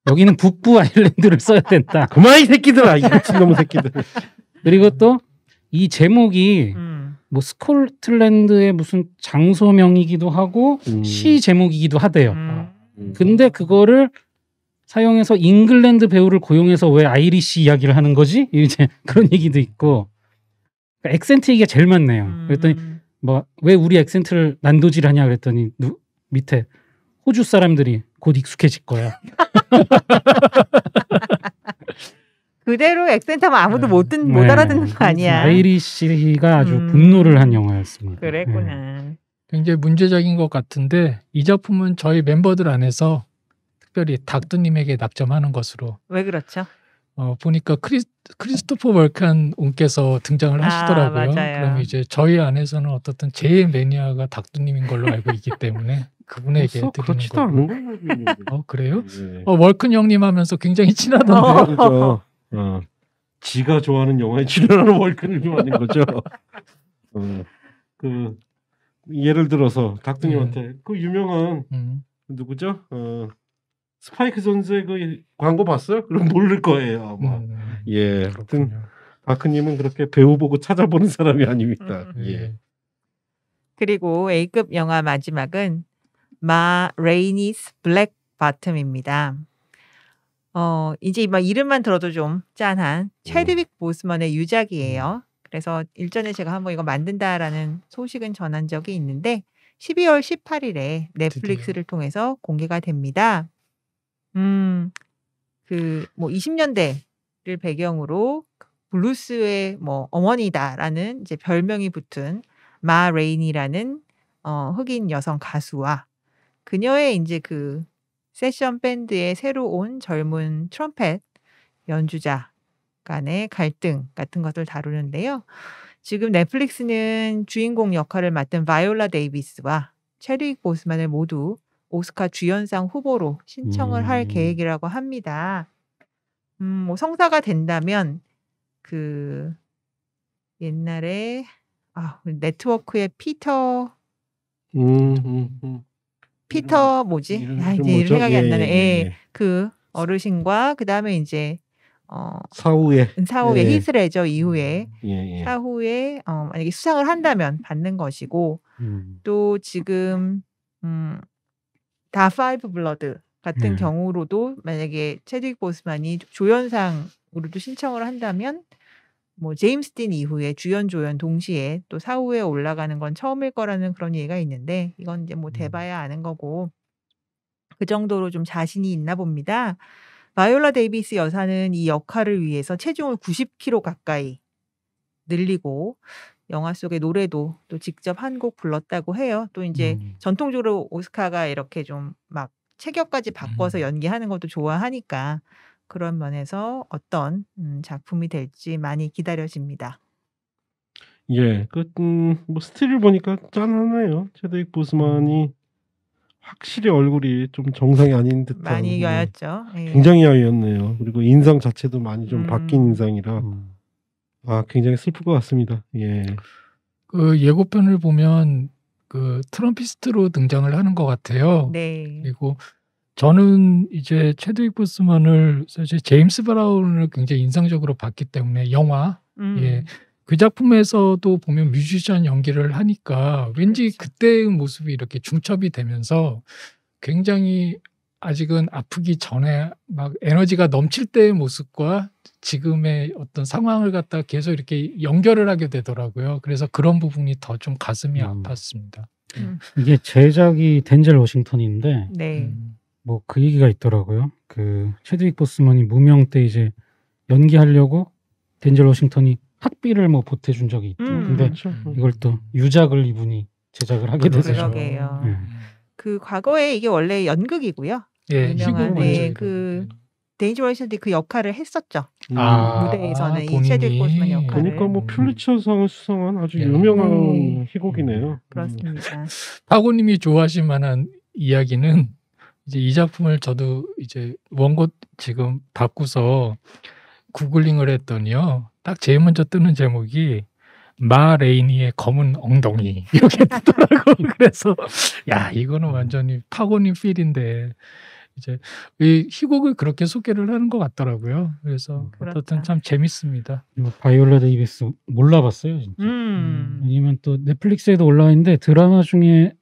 여기는 북부 아일랜드를 써야 된다. 그만 이 새끼들아, 이 미친놈의 새끼들. 그리고 또 이 제목이 뭐 스코틀랜드의 무슨 장소명이기도 하고 시 제목이기도 하대요. 근데 그거를 사용해서 잉글랜드 배우를 고용해서 왜 아이리시 이야기를 하는 거지? 이제 그런 얘기도 있고. 그러니까 액센트 얘기가 제일 많네요. 그랬더니 뭐 왜 우리 액센트를 난도질하냐 그랬더니 밑에 호주 사람들이 곧 익숙해질 거야. 그대로 액센트하면 아무도 못 알아듣는 거 아니야. 아이리시가 아주 분노를 한 영화였습니다. 그랬구나. 굉장히 문제적인 것 같은데 이 작품은 저희 멤버들 안에서 특별히 닥터님에게 납점하는 것으로. 왜 그렇죠? 보니까 크리스토퍼 월칸 온께서 등장을 하시더라고요. 맞아요. 그럼 이제 저희 안에서는 어떻든 제일 매니아가 닥터님인 걸로 알고 있기 때문에 그분에게 드리는 그렇지도 거고. 않은 거예요. 그래요? 네. 월큰 형님 하면서 굉장히 친하던데요. 그렇죠. 지가 좋아하는 영화에 출연하는 월큰을 좋아하는 거죠. 그 예를 들어서 닥터님한테 그 유명한 누구죠? 스파이크 존스의 그 광고 봤어요? 그럼 모를 거예요 아마. 예, 하여튼 다크님은 그렇게 배우 보고 찾아보는 사람이 아닙니다. 예. 그리고 A급 영화 마지막은 마 레이니스 블랙 바텀입니다. 이제 막 이름만 들어도 좀 짠한 체드윅 보스먼의 유작이에요. 그래서 일전에 제가 한번 이거 만든다라는 소식은 전한 적이 있는데 12월 18일에 넷플릭스를 통해서 공개가 됩니다. 그 뭐 20년대를 배경으로 블루스의 뭐 어머니다라는 이제 별명이 붙은 마 레인이라는 흑인 여성 가수와 그녀의 이제 그 세션 밴드의 새로 온 젊은 트럼펫 연주자가 간의 갈등 같은 것을 다루는데요. 지금 넷플릭스는 주인공 역할을 맡은 바이올라 데이비스와 체드윅 보스만을 모두 오스카 주연상 후보로 신청을 할 계획이라고 합니다. 뭐 성사가 된다면 그 옛날에 네트워크의 피터 뭐지? 이제 이름 생각이 안 나네. 그 어르신과 그 다음에 이제 사후에 히스 레저 이후에 사후에 만약에 수상을 한다면 받는 것이고 또 지금 다 파이브 블러드 같은 경우로도 만약에 체드윅 보스만이 조연상으로도 신청을 한다면 뭐 제임스 딘 이후에 주연 조연 동시에 또 사후에 올라가는 건 처음일 거라는 그런 얘기가 있는데 이건 이제 뭐 대봐야 아는 거고 그 정도로 좀 자신이 있나 봅니다. 바이올라 데이비스 여사는 이 역할을 위해서 체중을 90kg 가까이 늘리고 영화 속의 노래도 또 직접 한 곡 불렀다고 해요. 또 이제 전통적으로 오스카가 이렇게 좀 막 체격까지 바꿔서 연기하는 것도 좋아하니까 그런 면에서 어떤 작품이 될지 많이 기다려집니다. 예, 뭐 스틸을 보니까 짠하네요. 체드윅 보스만이 확실히 얼굴이 좀 정상이 아닌 듯한 많이 여였죠. 굉장히 여였네요. 그리고 인상 자체도 많이 좀 바뀐 인상이라 굉장히 슬플 것 같습니다. 예. 그 예고편을 보면 그 트럼피스트로 등장을 하는 것 같아요. 네. 그리고 저는 이제 체드윅 보스만을 사실 제임스 브라운을 굉장히 인상적으로 봤기 때문에 영화 그 작품에서도 보면 뮤지션 연기를 하니까 왠지 그때의 모습이 이렇게 중첩이 되면서 굉장히 아직은 아프기 전에 막 에너지가 넘칠 때의 모습과 지금의 어떤 상황을 갖다 계속 이렇게 연결을 하게 되더라고요. 그래서 그런 부분이 더 좀 가슴이 아팠습니다. 이게 제작이 덴젤 워싱턴인데 네. 뭐 그 얘기가 있더라고요. 그 체드윅 보스만이 무명 때 이제 연기하려고 덴젤 워싱턴이 학비를 뭐 보태준 적이 있대. 근데 이걸 또 유작을 이분이 제작을 하게 돼서 그러게요. 그 과거에 이게 원래 연극이고요. 예, 유명한 그 데인저 워싱턴이 그 역할을 했었죠. 무대에서는 이 체드윅 보스만 역할을. 그러니까 뭐 퓰리처상을 수상한 아주 유명한 희곡이네요. 그렇습니다. 파고님이 좋아하실 만한 이야기는 이제 이 작품을 저도 이제 원고 지금 바꾸서 구글링을 했더니요. 딱 제일 먼저 뜨는 제목이 마 레이니의 검은 엉덩이 이렇게 뜨더라고. 그래서 야 이거는 완전히 파고님 필인데 이제 이 희곡을 그렇게 소개를 하는 것 같더라고요. 그래서 어쨌든 참 재밌습니다. 바이올라 데이비스 몰라봤어요 진짜. 왜냐면 또 넷플릭스에도 올라와 있는데 드라마 중에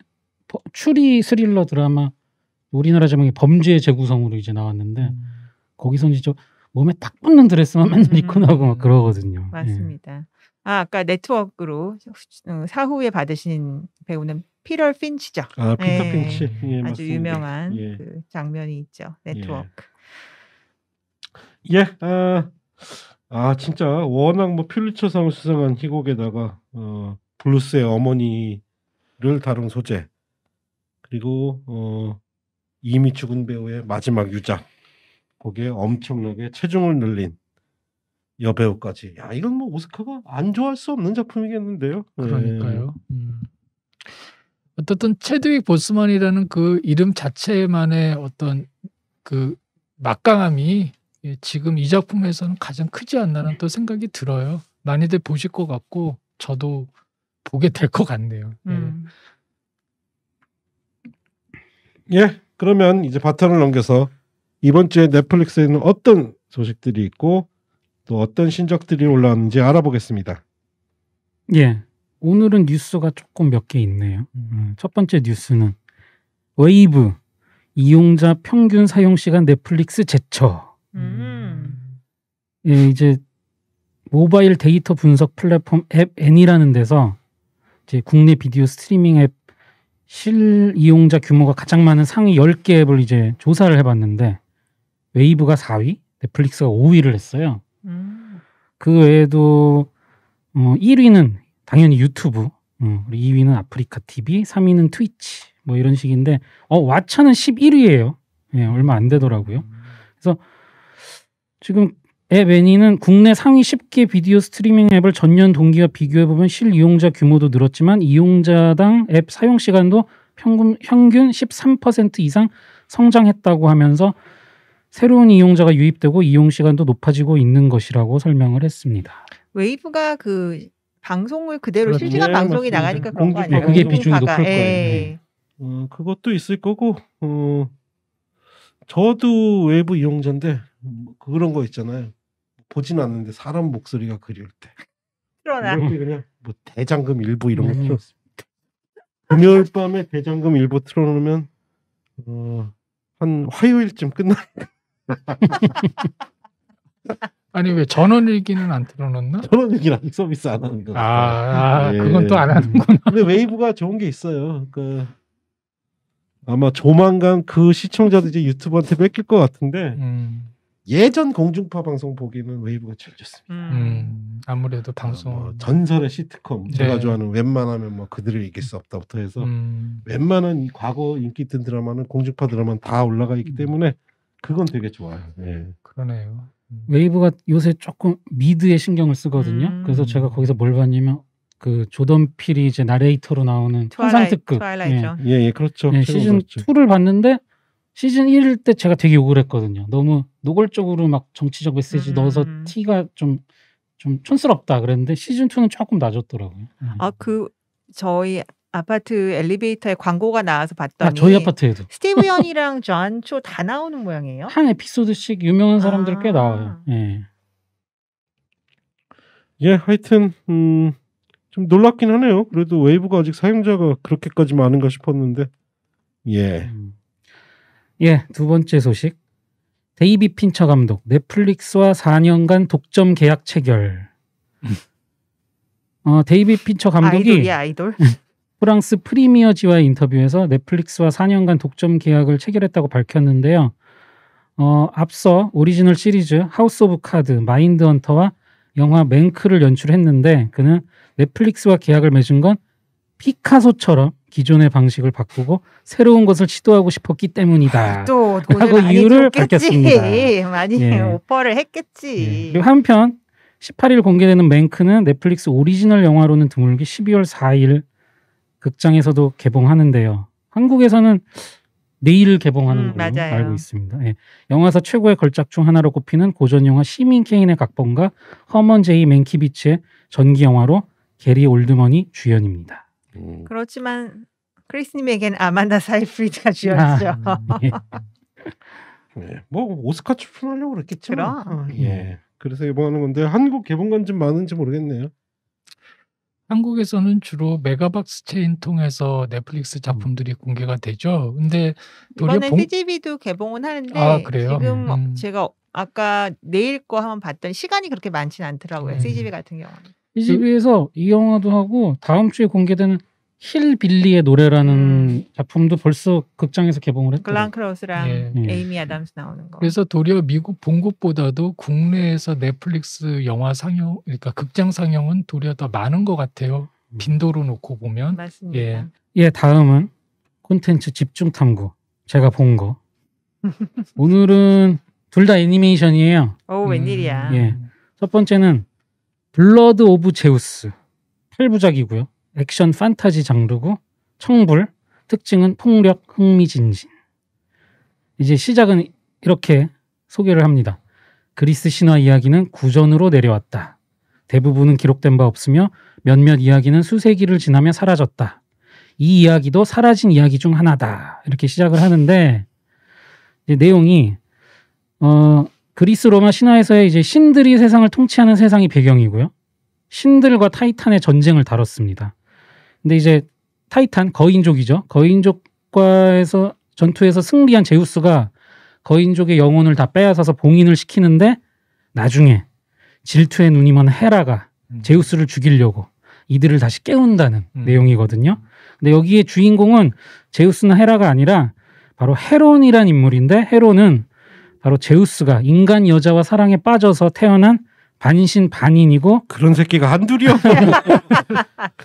추리 스릴러 드라마 우리나라 제목이 범죄의 재구성으로 이제 나왔는데 거기서 이제 몸에 딱 붙는 드레스만 맨날 입고 나오고 막 그러거든요. 맞습니다. 아까 네트워크로 사후에 받으신 배우는 피터 핀치죠. 피터 핀치. 예, 아주 맞습니다. 유명한 그 장면이 있죠. 네트워크. 진짜 워낙 뭐 퓰리처상을 수상한 희곡에다가 블루스의 어머니를 다룬 소재 그리고 이미 죽은 배우의 마지막 유작 거기에 엄청나게 체중을 늘린 여배우까지. 야 이건 뭐 오스카가 안 좋아할 수 없는 작품이겠는데요. 그러니까요. 어떻든 체드윅 보스만이라는 그 이름 자체만의 어떤 그 막강함이 지금 이 작품에서는 가장 크지 않나라는 또 생각이 들어요. 많이들 보실 것 같고 저도 보게 될 것 같네요. 그러면 이제 바톤을 넘겨서 이번 주에 넷플릭스에는 어떤 소식들이 있고 또 어떤 신작들이 올라왔는지 알아보겠습니다. 오늘은 뉴스가 조금 몇 개 있네요. 첫 번째 뉴스는 웨이브 이용자 평균 사용 시간 넷플릭스 제쳐. 이제 모바일 데이터 분석 플랫폼 앱 N이라는 데서 이제 국내 비디오 스트리밍 앱 실 이용자 규모가 가장 많은 상위 10개 앱을 이제 조사를 해봤는데 웨이브가 4위, 넷플릭스가 5위를 했어요. 그 외에도 1위는 당연히 유튜브, 그리고 2위는 아프리카 TV, 3위는 트위치 뭐 이런 식인데 왓챠는 11위예요. 얼마 안 되더라고요. 그래서 지금 앱 애니는 국내 상위 10개 비디오 스트리밍 앱을 전년 동기와 비교해보면 실이용자 규모도 늘었지만 이용자당 앱 사용 시간도 평균 13% 이상 성장했다고 하면서 새로운 이용자가 유입되고 이용 시간도 높아지고 있는 것이라고 설명을 했습니다. 웨이브가 그 방송을 그대로 그렇죠. 실시간 네, 방송이 맞습니다. 나가니까 그런 거 아니에요? 그게 비중이 높을 공중파가. 거예요. 그것도 있을 거고 저도 웨이브 이용자인데 그런 거 있잖아요. 보진 않는데 사람 목소리가 그리울 때. 그러나 이럴 때 그냥 뭐 대장금 일부 이런 거 틀었습니다. 금요일 밤에 대장금 일부 틀어놓으면 한 화요일쯤 끝나. 아니 왜 전원일기는 안 틀어놓나? 저런 얘기는 아직 서비스 안 하는 거. 예. 그건 또 안 하는구나. 근데 웨이브가 좋은 게 있어요. 아마 조만간 그 시청자도 이제 유튜브한테 뺏길 것 같은데 예전 공중파 방송 보기는 웨이브가 제일 좋습니다. 아무래도 방송 뭐 전설의 시트콤 제가 네. 좋아하는 웬만하면 뭐 그들을 이길 수 없다부터 해서 웬만한 이 과거 인기 있던 드라마는 공중파 드라마는 다 올라가 있기 때문에 그건 되게 좋아요. 네. 그러네요. 웨이브가 요새 조금 미드에 신경을 쓰거든요. 그래서 제가 거기서 뭘 봤냐면 그 조던 필이 이제 나레이터로 나오는 환상특급 트와일라이트죠. 예, 그렇죠. 시즌 그렇죠. 2를 봤는데 시즌 1일 때 제가 되게 욕을 했거든요. 너무 노골적으로 막 정치적 메시지 넣어서 티가 좀 촌스럽다 그랬는데 시즌 2는 조금 낮았더라고요. 그 저희 아파트 엘리베이터에 광고가 나와서 봤더니 저희 아파트에도 스티브 연이랑 존 초 다 나오는 모양이에요. 한 에피소드씩 유명한 사람들 꽤 나와요. 예, 하여튼 좀 놀랍긴 하네요. 그래도 웨이브가 아직 사용자가 그렇게까지 많은가 싶었는데 예. 두 번째 소식. 데이비 핀처 감독 넷플릭스와 4년간 독점 계약 체결. 데이비 핀처 감독이 아이돌이야 아이돌. 프랑스 프리미어지와의 인터뷰에서 넷플릭스와 4년간 독점 계약을 체결했다고 밝혔는데요. 앞서 오리지널 시리즈 하우스 오브 카드, 마인드 헌터와 영화 맨크를 연출했는데 그는 넷플릭스와 계약을 맺은 건 피카소처럼 기존의 방식을 바꾸고 새로운 것을 시도하고 싶었기 때문이다. 또 라고 이유를 밝혔습니다. 많이 오퍼를 했겠지. 그리고 한편 18일 공개되는 맨크는 넷플릭스 오리지널 영화로는 드물게 12월 4일 극장에서도 개봉하는데요. 한국에서는 내일 개봉하는 걸로 맞아요. 알고 있습니다. 영화사 최고의 걸작 중 하나로 꼽히는 고전 영화 시민 케인의 각본과 허먼 제이 맨키비치의 전기 영화로 게리 올드먼이 주연입니다. 그렇지만 크리스님에겐 아만다 사이프리드가 주연이죠. 뭐 오스카 출품하려고 그랬겠지만. 그럼. 그래서 개봉하는 건데 한국 개봉관 좀 많은지 모르겠네요. 한국에서는 주로 메가박스 체인 통해서 넷플릭스 작품들이 공개가 되죠. 근데 이번에 CGV도 개봉은 하는데 그래요? 지금 제가 아까 내일 거 한번 봤더니 시간이 그렇게 많지는 않더라고요. CGV 같은 경우는. CGV에서 이 영화도 하고 다음 주에 공개되는 힐빌리의 노래라는 작품도 벌써 극장에서 개봉을 했더라고요. 글란 크로스랑 에이미 아담스 나오는 거. 그래서 도리어 미국 본 것보다도 국내에서 넷플릭스 영화 상영, 그러니까 극장 상영은 도리어 더 많은 것 같아요. 빈도로 놓고 보면. 맞습니다. 다음은 콘텐츠 집중 탐구. 제가 본 거. 오늘은 둘 다 애니메이션이에요. 웬일이야. 첫 번째는 블러드 오브 제우스. 8부작이고요. 액션 판타지 장르고 청불, 특징은 폭력, 흥미진진. 이제 시작은 이렇게 소개를 합니다. 그리스 신화 이야기는 구전으로 내려왔다. 대부분은 기록된 바 없으며 몇몇 이야기는 수세기를 지나며 사라졌다. 이 이야기도 사라진 이야기 중 하나다. 이렇게 시작을 하는데 이제 내용이 그리스 로마 신화에서의 이제 신들이 세상을 통치하는 세상이 배경이고요. 신들과 타이탄의 전쟁을 다뤘습니다. 근데 이제 타이탄 거인족이죠. 거인족과에서 전투에서 승리한 제우스가 거인족의 영혼을 다 빼앗아서 봉인을 시키는데 나중에 질투의 눈이 먼 헤라가 제우스를 죽이려고 이들을 다시 깨운다는 내용이거든요. 근데 여기에 주인공은 제우스나 헤라가 아니라 바로 헤론이란 인물인데 헤론은 바로 제우스가 인간 여자와 사랑에 빠져서 태어난 반신 반인이고 그런 새끼가 한둘이야.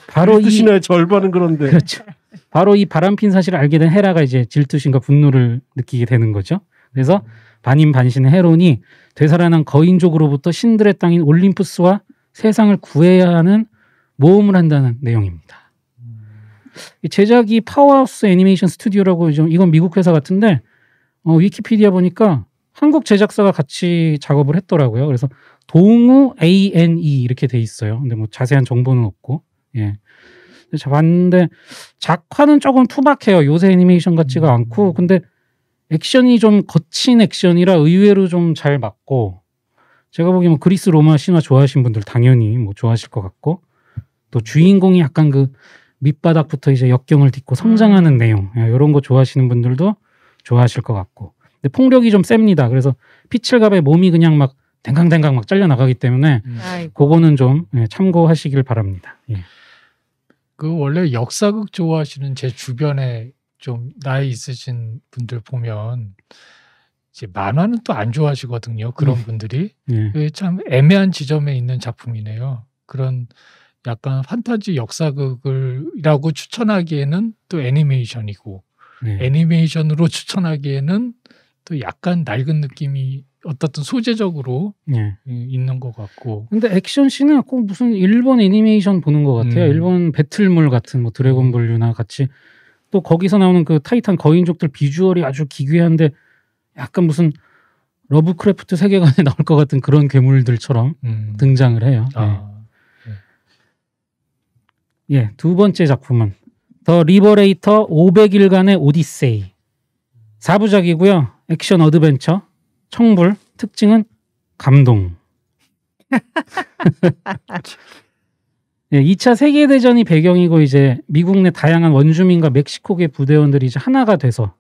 바로 이 신화의 절반은 그런데. 그렇죠. 바로 이 바람핀 사실을 알게 된 헤라가 이제 질투심과 분노를 느끼게 되는 거죠. 그래서 반인반신의 헤론이 되살아난 거인족으로부터 신들의 땅인 올림푸스와 세상을 구해야 하는 모험을 한다는 내용입니다. 이 제작이 파워하우스 애니메이션 스튜디오라고 이건 미국 회사 같은데 위키피디아 보니까 한국 제작사가 같이 작업을 했더라고요. 그래서 동우 ANE 이렇게 돼 있어요. 근데 뭐 자세한 정보는 없고. 예. 제가 봤는데 작화는 조금 투박해요. 요새 애니메이션 같지가 않고. 근데 액션이 좀 거친 액션이라 의외로 좀 잘 맞고, 제가 보기엔 그리스 로마 신화 좋아하시는 분들 당연히 뭐 좋아하실 것 같고, 또 주인공이 약간 그 밑바닥부터 이제 역경을 딛고 성장하는 내용, 이런 거 좋아하시는 분들도 좋아하실 것 같고. 근데 폭력이 좀 셉니다. 그래서 피칠갑에 몸이 그냥 막 댕강댕강 막 잘려 나가기 때문에 그거는 좀 참고하시길 바랍니다. 예. 그 원래 역사극 좋아하시는 제 주변에 좀 나이 있으신 분들 보면 이제 만화는 또 안 좋아하시거든요. 그런 분들이. 참 애매한 지점에 있는 작품이네요. 그런 약간 판타지 역사극을이라고 추천하기에는 또 애니메이션이고, 애니메이션으로 추천하기에는 또 약간 낡은 느낌이 어떻든 소재적으로 있는 것 같고. 근데 액션씬은 꼭 무슨 일본 애니메이션 보는 것 같아요. 일본 배틀물 같은 뭐 드래곤볼류나 같이. 또 거기서 나오는 그 타이탄 거인족들 비주얼이 아주 기괴한데 약간 무슨 러브크래프트 세계관에 나올 것 같은 그런 괴물들처럼 등장을 해요. 예, 두 번째 작품은 더 리버레이터 500일간의 오디세이. 4부작이고요. 액션 어드벤처, 청불, 특징은 감동. 예, 2차 세계대전이 배경이고 이제 미국 내 다양한 원주민과 멕시코계 부대원들이 이제 하나가 돼서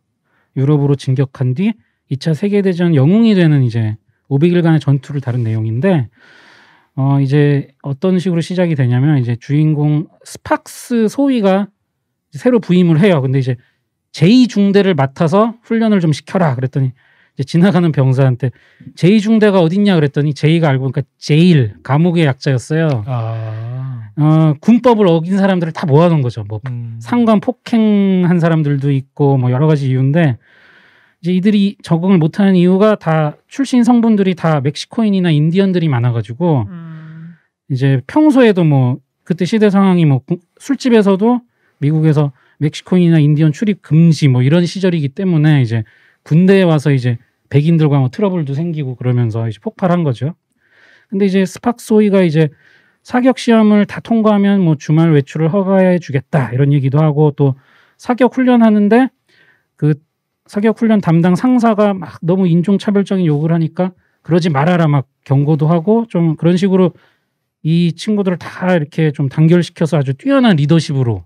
유럽으로 진격한 뒤 2차 세계대전 영웅이 되는 이제 500일간의 전투를 다룬 내용인데, 이제 어떤 식으로 시작이 되냐면 이제 주인공 스팍스 소위가 새로 부임을 해요. 근데 이제 제2중대를 맡아서 훈련을 좀 시켜라 그랬더니 이제 지나가는 병사한테 제2중대가 어딨냐 그랬더니 제이가 알고 보니까 제일 감옥의 약자였어요. 군법을 어긴 사람들을 다 모아놓은 거죠. 뭐 상관 폭행한 사람들도 있고 뭐 여러 가지 이유인데, 이제 이들이 적응을 못하는 이유가 다 출신 성분들이 다 멕시코인이나 인디언들이 많아가지고 이제 평소에도 뭐 그때 시대 상황이 뭐 술집에서도 미국에서 멕시코인이나 인디언 출입 금지 뭐 이런 시절이기 때문에 이제 군대에 와서 이제 백인들과 뭐 트러블도 생기고 그러면서 이제 폭발한 거죠. 근데 이제 스팍소이가 이제 사격 시험을 다 통과하면 뭐 주말 외출을 허가해 주겠다 이런 얘기도 하고, 또 사격 훈련하는데 그 사격 훈련 담당 상사가 막 너무 인종차별적인 욕을 하니까 그러지 말아라 막 경고도 하고, 좀 그런 식으로 이 친구들을 다 이렇게 좀 단결시켜서 아주 뛰어난 리더십으로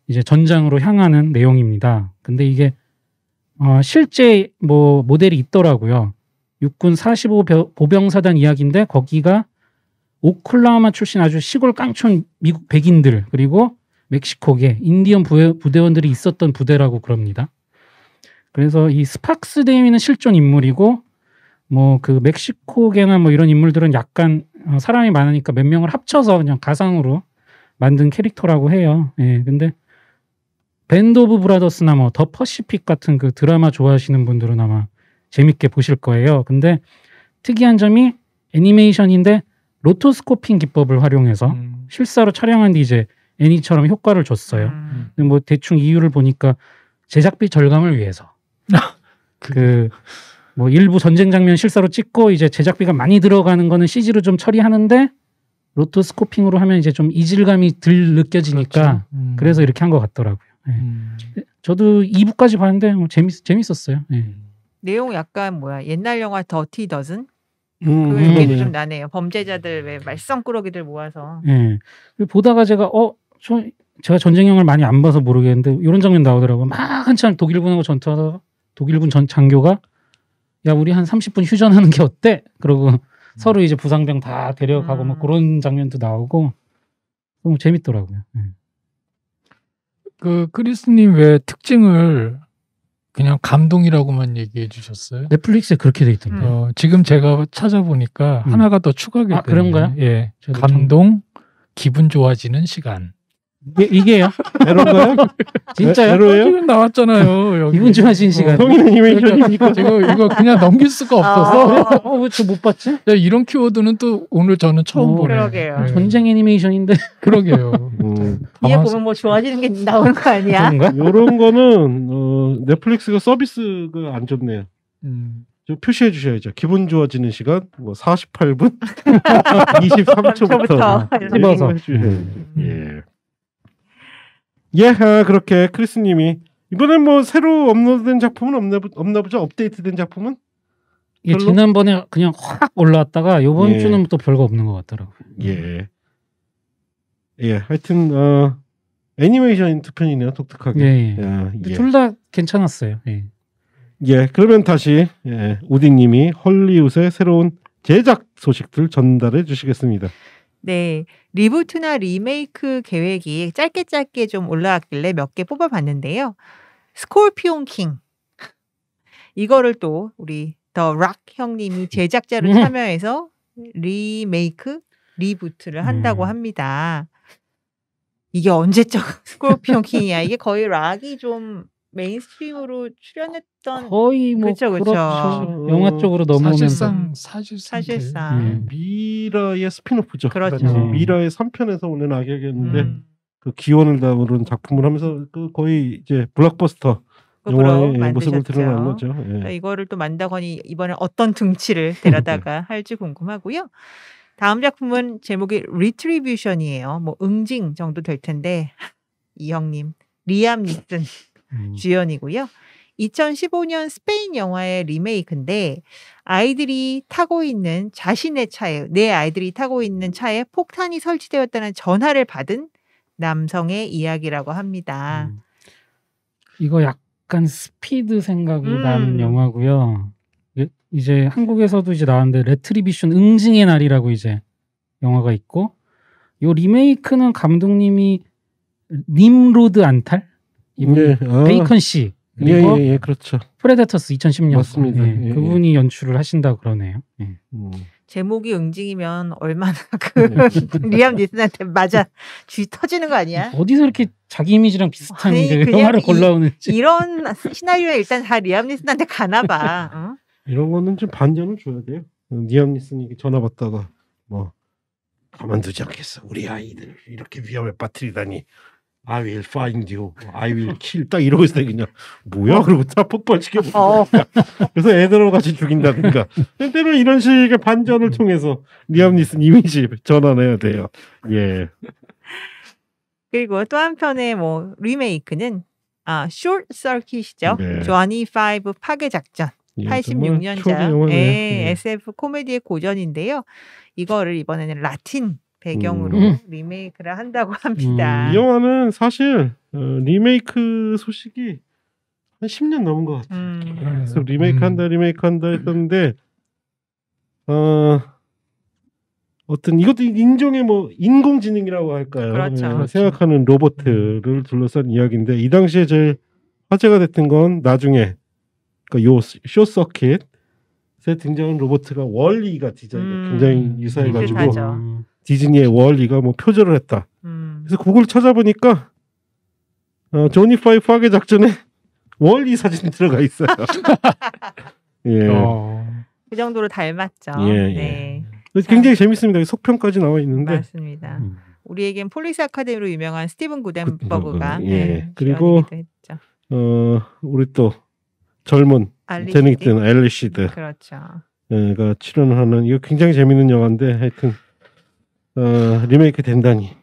이제 전장으로 향하는 내용입니다. 근데 이게 실제 뭐 모델이 있더라고요. 육군 45 보병사단 이야기인데 거기가 오클라호마 출신 아주 시골 깡촌 미국 백인들 그리고 멕시코계 인디언 부대원들이 있었던 부대라고 그럽니다. 그래서 이 스팍스 대위는 실존 인물이고 뭐 그 멕시코계나 뭐 이런 인물들은 약간 사람이 많으니까 몇 명을 합쳐서 그냥 가상으로 만든 캐릭터라고 해요. 예, 근데 밴드 오브 브라더스나 뭐 더 퍼시픽 같은 그 드라마 좋아하시는 분들은 아마 재밌게 보실 거예요. 근데 특이한 점이 애니메이션인데 로토스코핑 기법을 활용해서 실사로 촬영한 뒤 이제 애니처럼 효과를 줬어요. 근데 뭐 대충 이유를 보니까 제작비 절감을 위해서 그 뭐 일부 전쟁 장면 실사로 찍고 이제 제작비가 많이 들어가는 거는 CG로 좀 처리하는데 로토스코핑으로 하면 이제 좀 이질감이 덜 느껴지니까 그렇죠. 그래서 이렇게 한 것 같더라고요. 네. 저도 2부까지 봤는데 뭐 재밌었어요. 네. 내용 약간 뭐야 옛날 영화 더티 더즌 그 느낌이 좀 나네요. 범죄자들 왜 말썽꾸러기들 모아서. 네. 보다가 제가 제가 전쟁 영화를 많이 안 봐서 모르겠는데 이런 장면 나오더라고요. 막 한참 독일군하고 전투하다가 독일군 전 장교가 야 우리 한 30분 휴전하는 게 어때? 그러고 서로 이제 부상병 다 데려가고 뭐 그런 장면도 나오고 너무 재밌더라고요. 그 크리스님 왜 특징을 그냥 감동이라고만 얘기해 주셨어요? 넷플릭스에 그렇게 돼 있던데. 지금 제가 찾아보니까 하나가 더 추가가 되네요. 그런가요? 예, 감동, 기분 좋아지는 시간. 이게요? 에러인가요? 진짜요? 에러예요? 지금 나왔잖아요. 여기. 기분 좋아진 시간. 성인 애니메이션입니까? 이거 그냥 넘길 수가 없어서. 왜 저 못 봤지? 야, 이런 키워드는 또 오늘 저는 처음 보네요. 그러게요. 네. 전쟁 애니메이션인데. 그러게요. 뒤에 보면 뭐 좋아지는 게 나오는 거 아니야? 그런가? 이런 거는 넷플릭스가 서비스가 안 좋네요. 좀 표시해 주셔야죠. 기분 좋아지는 시간 뭐 48분 23초부터 찝어서. 예. 예, 그렇게 크리스님이 이번엔 뭐 새로 업로드된 작품은 없나 보죠? 업데이트된 작품은? 이게 별로? 지난번에 그냥 확 올라왔다가 이번 예. 주는 또 별거 없는 것 같더라고요. 예. 예, 하여튼 애니메이션 두 편이네요, 독특하게. 예. 야, 예. 둘 다 괜찮았어요. 예. 예, 그러면 다시 우디님이 헐리우드의 새로운 제작 소식들 전달해 주시겠습니다. 네, 리부트나 리메이크 계획이 짧게 좀 올라왔길래 몇 개 뽑아봤는데요. 스콜피온 킹 이거를 또 우리 더 락 형님이 제작자로 참여해서 리메이크, 리부트를 한다고 합니다. 이게 언제적 스콜피온 킹이야? 이게 거의 락이 좀 메인스트림으로 출연했던 거의 뭐 그쵸. 그렇죠. 영화 쪽으로 넘어오면서 사실상 미라의 스피노프죠. 그렇죠. 미라의 3편에서 오는 악역이었는데 그 기원을 다루는 작품을 하면서 그 거의 이제 블록버스터 영화의 모습을 드러난 거죠. 예. 그러니까 이거를 또 만다거니 이번에 어떤 등치를 데려다가 할지 궁금하고요. 다음 작품은 제목이 리트리뷰션이에요. 뭐 응징 정도 될 텐데 이 형님 리암 니슨 주연이고요. 2015년 스페인 영화의 리메이크인데 아이들이 타고 있는 자신의 차에 내 아이들이 타고 있는 차에 폭탄이 설치되었다는 전화를 받은 남성의 이야기라고 합니다. 이거 약간 스피드 생각이 나는 영화고요. 이제 한국에서도 이제 나왔는데 레트리비션 응징의 날이라고 이제 영화가 있고 요 리메이크는 감독님이 님로드 안탈 예. 베이컨 씨 그리고 예, 그렇죠. 프레데터스 2010년 맞습니다. 예, 그분이 연출을 하신다 그러네요. 예. 제목이 응징이면 얼마나 그 리암 니슨한테 맞아 쥐 터지는 거 아니야? 어디서 이렇게 자기 이미지랑 비슷한 아니, 그 그냥 영화를 골라오는지. 이런 시나리오에 일단 다 리암 니슨한테 가나 봐. 응? 이런 거는 좀 반전을 줘야 돼요. 리암 니슨이 전화 받다가 뭐 가만두지 않겠어. 우리 아이들 이렇게 위험에 빠뜨리다니. I will find you. I will kill. 딱 이러고 있어요. 그냥 뭐야? 그러고 다 폭발시켜버려. 그래서 애들하고 같이 죽인다든가. 때로는 이런 식의 반전을 통해서 리암 니슨 이미지 전환해야 돼요. 예. 그리고 또 한편의 뭐 리메이크는 숏 서킷이죠. 네. 조니 5 파괴 작전. 예, 86년작 SF 코미디의 고전인데요. 이거를 이번에는 라틴 배경으로 리메이크를 한다고 합니다. 이 영화는 사실 리메이크 소식이 한 10년 넘은 것 같아요. 그래서 리메이크 한다 했었는데 어떤 이것도 인종의 뭐 인공지능이라고 할까요? 그렇죠. 생각하는 로봇을 둘러싼 이야기인데 이 당시에 제일 화제가 됐던 건 나중에 그러니까 요 쇼서킷에 등장한 로봇가 월리가 디자인이 굉장히 유사해가지고 디즈니의 월리가 뭐 표절을 했다. 그래서 그걸 찾아보니까 조니 파이브 파괴 작전에 월리 사진이 들어가 있어요. 예. 그 정도로 닮았죠. 네. 굉장히 재밌습니다. 속편까지 나와 있는데. 맞습니다. 우리에겐 폴리스 아카데미로 유명한 스티븐 구덴버그가 그리고 우리 또 젊은 제닉든 앨리시드 그렇죠. 가 출연을 하는 이거 굉장히 재밌는 영화인데 하여튼 리메이크 된다니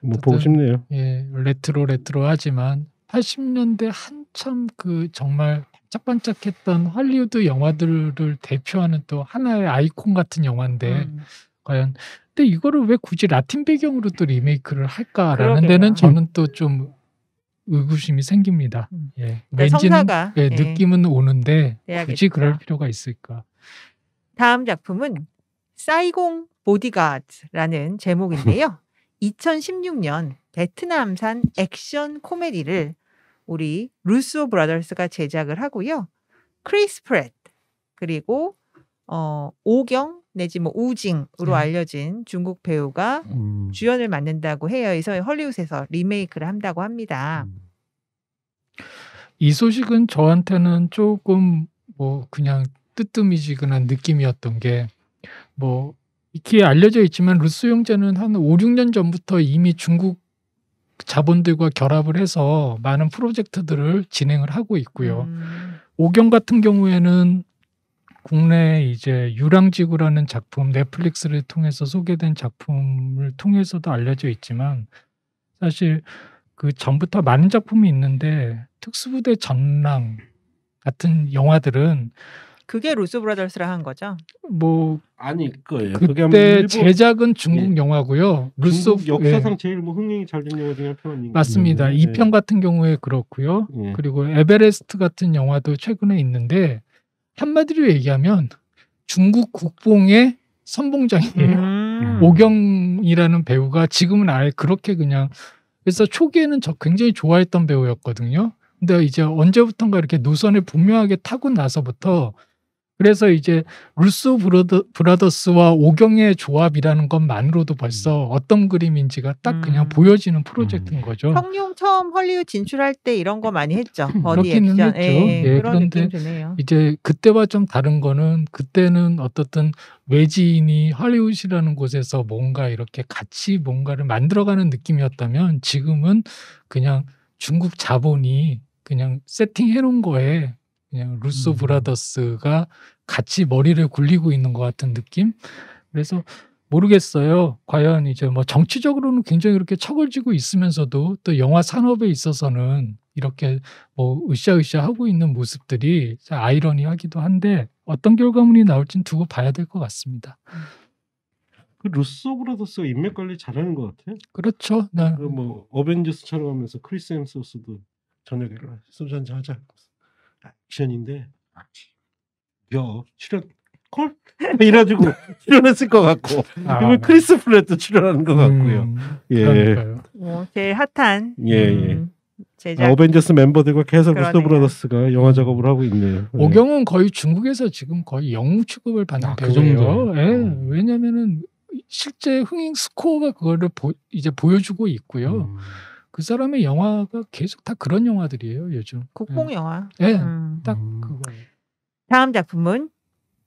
뭐 보고 싶네요. 예, 레트로하지만 80년대 한참 그 정말 반짝반짝했던 할리우드 영화들을 대표하는 또 하나의 아이콘 같은 영화인데 과연 근데 이거를 왜 굳이 라틴 배경으로 또 리메이크를 할까라는 데는 저는 또 좀 의구심이 생깁니다. 예. 왠지는 느낌은 오는데 굳이 그럴 필요가 있을까? 다음 작품은 사이공 보디가드라는 제목인데요. 2016년 베트남산 액션 코미디를 우리 루소 브라더스가 제작을 하고요. 크리스 프렛 그리고 오경 내지 뭐 우징으로 알려진 중국 배우가 주연을 맡는다고 해요. 그래서 헐리우드에서 리메이크를 한다고 합니다. 이 소식은 저한테는 조금 뭐 그냥 뜨뜻미지근한 느낌이었던 게 뭐 익히 알려져 있지만 루소 형제는 한 5, 6년 전부터 이미 중국 자본들과 결합을 해서 많은 프로젝트들을 진행을 하고 있고요. 오경 같은 경우에는 국내 이제 유랑지구라는 작품 넷플릭스를 통해서 소개된 작품을 통해서도 알려져 있지만 사실 그 전부터 많은 작품이 있는데 특수부대 전랑 같은 영화들은 그게 루소 브라더스라 한 거죠? 뭐 아닐 거예요. 그때 제작은 중국 영화고요. 루소 중국 역사상 제일 뭐 흥행이 잘 된 영화 중에 한 편인 맞습니다. 이 편 같은 경우에 그렇고요. 그리고 에베레스트 같은 영화도 최근에 있는데 한마디로 얘기하면 중국 국뽕의 선봉장이에요. 오경이라는 배우가 지금은 아예 그렇게 그냥 그래서 초기에는 저 굉장히 좋아했던 배우였거든요. 근데 이제 언제부턴가 이렇게 노선을 분명하게 타고 나서부터 그래서 이제 루소 브라더스와 오경의 조합이라는 것만으로도 벌써 어떤 그림인지가 딱 그냥 보여지는 프로젝트인 거죠. 성룡 처음 헐리우드 진출할 때 이런 거 많이 했죠. 버디 그렇기는 액션. 했죠. 예, 그런 그런데 느낌 드네요. 이제 그때와 좀 다른 거는 그때는 어떻든 외지인이 헐리우드라는 곳에서 뭔가 이렇게 같이 뭔가를 만들어가는 느낌이었다면 지금은 그냥 중국 자본이 그냥 세팅해 놓은 거에 그냥 루소 브라더스가 같이 머리를 굴리고 있는 것 같은 느낌? 그래서 모르겠어요. 과연 이제 뭐 정치적으로는 굉장히 이렇게 척을 쥐고 있으면서도 또 영화 산업에 있어서는 이렇게 뭐 으쌰으쌰 하고 있는 모습들이 아이러니하기도 한데 어떤 결과물이 나올지는 두고 봐야 될 것 같습니다. 그 루소 브라더스가 인맥 관리 잘하는 것 같아요. 그렇죠. 네. 그 뭐 어벤져스 촬영하면서 크리스 햄스워스도 저녁에 소주 한잔 하자. 액션인데 야 출연 콜 이래가지고 출연했을 것 같고 그리고 크리스 플랫도 출연하는 것 같고요. 그러니까요. 제일 핫한 제작 어벤져스 멤버들과 계속 그러네요. 루소 브라더스가 영화 작업을 하고 있네요. 오경은 거의 중국에서 지금 거의 영웅 취급을 받는 배우예요. 예, 왜냐면은 실제 흥행 스코어가 그거를 이제 보여주고 있고요. 그 사람의 영화가 계속 다 그런 영화들이에요, 요즘. 국뽕 영화. 예, 딱 그거. 다음 작품은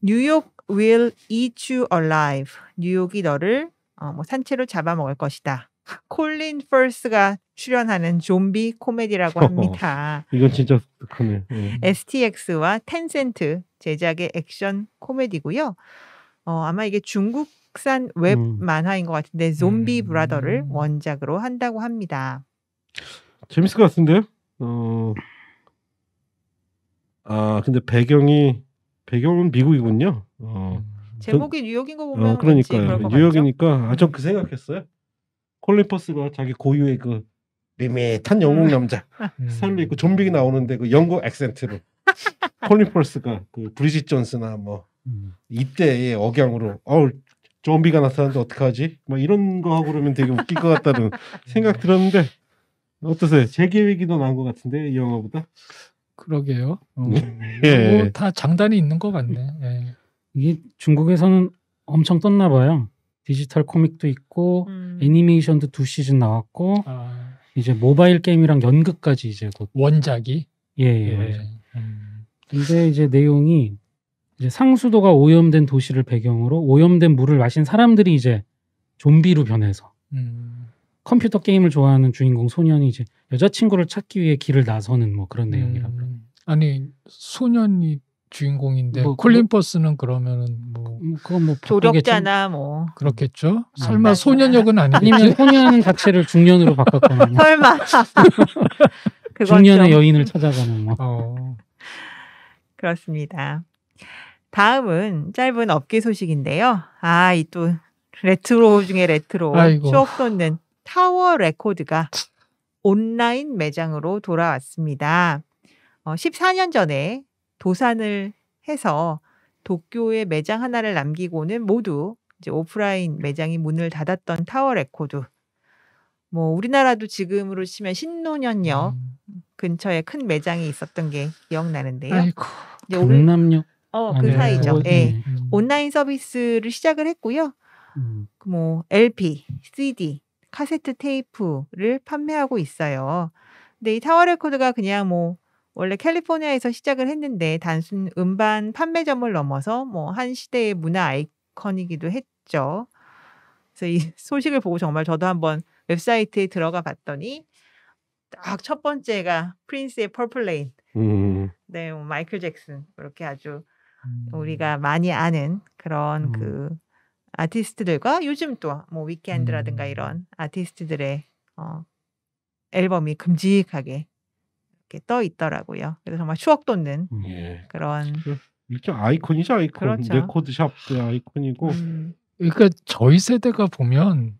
뉴욕 will eat you alive. 뉴욕이 너를 뭐 산채로 잡아먹을 것이다. 콜린 퍼스가 출연하는 좀비 코미디라고 합니다. 이건 진짜 독특하네. STX와 텐센트 제작의 액션 코미디고요. 아마 이게 중국산 웹 만화인 것 같은데 좀비 브라더를 원작으로 한다고 합니다. 재밌을 것 같은데요? 근데 배경은 미국이군요. 제목이 뉴욕인 거 보면 그러니까요. 뉴욕이니까 전 그 생각했어요. 콜린 퍼스가 자기 고유의 그 밋밋한 영국 남자 스타일로 있고 좀비가 나오는데 그 영국 액센트로 콜린 퍼스가 그 브리짓 존스나 뭐 이때의 억양으로 좀비가 나타났는데 어떡하지? 막 이런 거 하고 그러면 되게 웃길 것 같다는 생각 들었는데 어떠세요? 제 계획이 더 나은 것 같은데 이 영화보다? 그러게요. 뭐 다 장단이 있는 것 같네. 예. 이게 중국에서는 엄청 떴나 봐요. 디지털 코믹도 있고 애니메이션도 2시즌 나왔고 이제 모바일 게임이랑 연극까지 이제 곧 원작이 원작. 근데 이제 내용이 이제 상수도가 오염된 도시를 배경으로 오염된 물을 마신 사람들이 이제 좀비로 변해서 컴퓨터 게임을 좋아하는 주인공 소년이 이제 여자친구를 찾기 위해 길을 나서는 뭐 그런 내용이라고. 아니 소년이 주인공인데 콜린 퍼스는 그러면은 뭐 그건 뭐 조력자나 뭐 그렇겠죠. 설마 소년 역은 아니겠지? 아니면 소년 자체를 중년으로 바꿨거나 설마 중년의 여인을 찾아가는 뭐. 그렇습니다. 다음은 짧은 업계 소식인데요. 이 또 레트로 중에 레트로 추억 돋는 타워 레코드가 온라인 매장으로 돌아왔습니다. 14년 전에 도산을 해서 도쿄에 매장 하나를 남기고는 모두 이제 오프라인 매장이 문을 닫았던 타워 레코드. 뭐 우리나라도 지금으로 치면 신논현역 근처에 큰 매장이 있었던 게 기억나는데요. 강남역 그 네. 사이죠. 예. 네. 온라인 서비스를 시작을 했고요. 뭐 LP, CD, 카세트 테이프를 판매하고 있어요. 근데 이 타워 레코드가 그냥 뭐 원래 캘리포니아에서 시작을 했는데 단순 음반 판매점을 넘어서 뭐 한 시대의 문화 아이콘이기도 했죠. 그래서 이 소식을 보고 정말 저도 한번 웹사이트에 들어가 봤더니 딱 첫 번째가 프린스의 퍼플 레인. 네, 뭐 마이클 잭슨 이렇게 아주 우리가 많이 아는 그런 그 아티스트들과 요즘 또 뭐 위켄드라든가 이런 아티스트들의 앨범이 큼직하게 이렇게 떠 있더라고요. 그래서 정말 추억 돋는 예. 그런 일종 아이콘이죠, 아이콘. 그렇죠. 레코드샵의 아이콘이고. 그러니까 저희 세대가 보면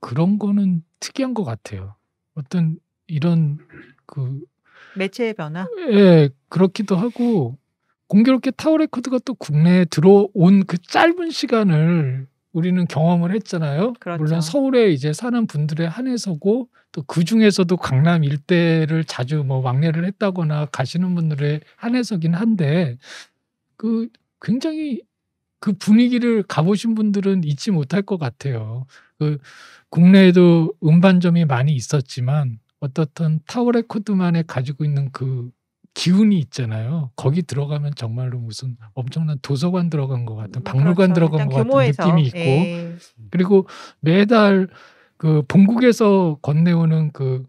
그런 거는 특이한 것 같아요. 어떤 이런 그 매체의 변화. 예, 그렇기도 하고 공교롭게 타워 레코드가 또 국내에 들어온 그 짧은 시간을 우리는 경험을 했잖아요. 그렇죠. 물론 서울에 이제 사는 분들에 한해서고 또 그 중에서도 강남 일대를 자주 뭐 왕래를 했다거나 가시는 분들에 한해서긴 한데 그 굉장히 그 분위기를 가보신 분들은 잊지 못할 것 같아요. 그 국내에도 음반점이 많이 있었지만 어떻든 타워 레코드만에 가지고 있는 그 기운이 있잖아요. 거기 들어가면 정말로 무슨 엄청난 도서관 들어간 것 같은, 박물관 그렇죠. 들어간 일단 것 같은 규모에서, 느낌이 있고, 예. 그리고 매달 그 본국에서 건네오는 그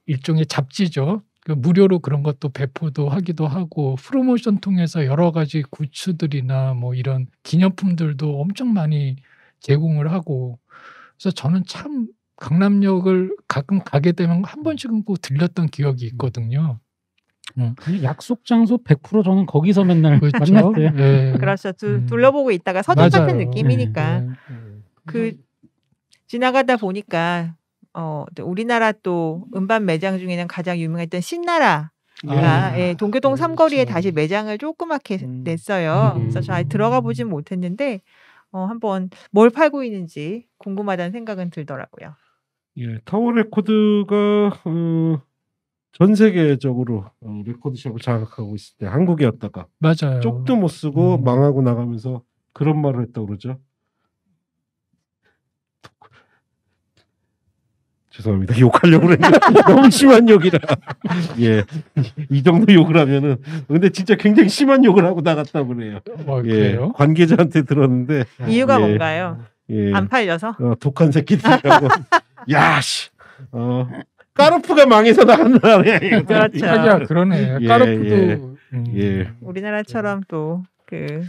일종의 잡지죠. 그 무료로 그런 것도 배포도 하기도 하고 프로모션 통해서 여러 가지 굿즈들이나 뭐 이런 기념품들도 엄청 많이 제공을 하고, 그래서 저는 참 강남역을 가끔 가게 되면 한 번씩은 꼭 들렸던 기억이 있거든요. 약속 장소 100% 저는 거기서 맨날 그렇죠. 만났어요. 네. 그렇죠. 둘러보고 있다가 서점 같은 맞아요. 느낌이니까. 네. 그 지나가다 보니까 우리나라 또 음반 매장 중에는 가장 유명했던 신나라가 예, 동교동 삼거리에 그렇죠. 다시 매장을 조그맣게 냈어요. 그래서 저 아직 들어가 보진 못했는데 한번 뭘 팔고 있는지 궁금하다는 생각은 들더라고요. 예, 타워 레코드가 전 세계적으로 레코드숍을 장악하고 있을 때 한국이었다가 맞아요. 쪽도 못 쓰고 망하고 나가면서 그런 말을 했다고 그러죠. 죄송합니다. 욕하려고 그랬는데 너무 심한 욕이라. 예, 이 정도 욕을 하면은 근데 진짜 굉장히 심한 욕을 하고 나갔다고 그래요. 예, 그래요? 관계자한테 들었는데 이유가 예, 뭔가요? 예, 안 팔려서? 독한 새끼들이라고. 야씨, 까르프가 망해서 나간 나라야. 그렇죠. 하기야 그러네. 예, 까르푸도 예. 우리나라처럼 또 그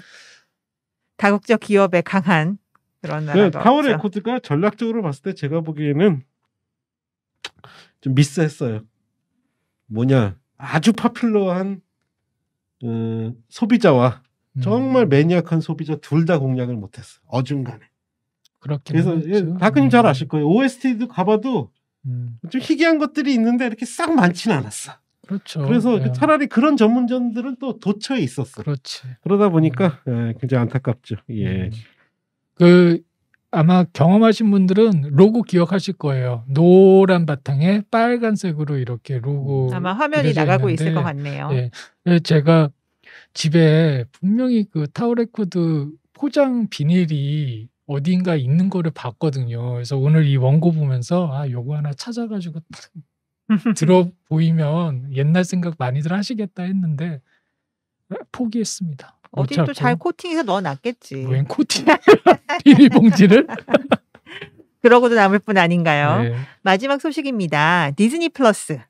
다국적 기업에 강한 그런 나라가 타워 없죠. 레코드가 전략적으로 봤을 때 제가 보기에는 좀 미스했어요. 뭐냐, 아주 파퓰러한 소비자와 정말 매니악한 소비자 둘 다 공략을 못했어. 어중간해. 그렇긴 그래서 하겠죠. 다크님 잘 아실 거예요. OST도 가봐도 좀 좀 희귀한 것들이 있는데 이렇게 싹 많지는 않았어. 그렇죠. 그래서 네. 차라리 그런 전문점들은 또 도처에 있었어. 그렇지. 그러다 보니까 굉장히 안타깝죠. 예. 그 아마 경험하신 분들은 로고 기억하실 거예요. 노란 바탕에 빨간색으로 이렇게 로고 아마 화면이 그려져 나가고 있는데, 있을 것 같네요. 예. 제가 집에 분명히 그 타워 레코드 포장 비닐이 어딘가 있는 거를 봤거든요. 그래서 오늘 이 원고 보면서 요거 하나 찾아가지고 딱 들어 보이면 옛날 생각 많이들 하시겠다 했는데 포기했습니다. 못 어디 또 찾고. 잘 코팅해서 넣어놨겠지. 웬 코팅 비닐봉지를? 그러고도 남을 뿐 아닌가요? 네. 마지막 소식입니다. 디즈니 플러스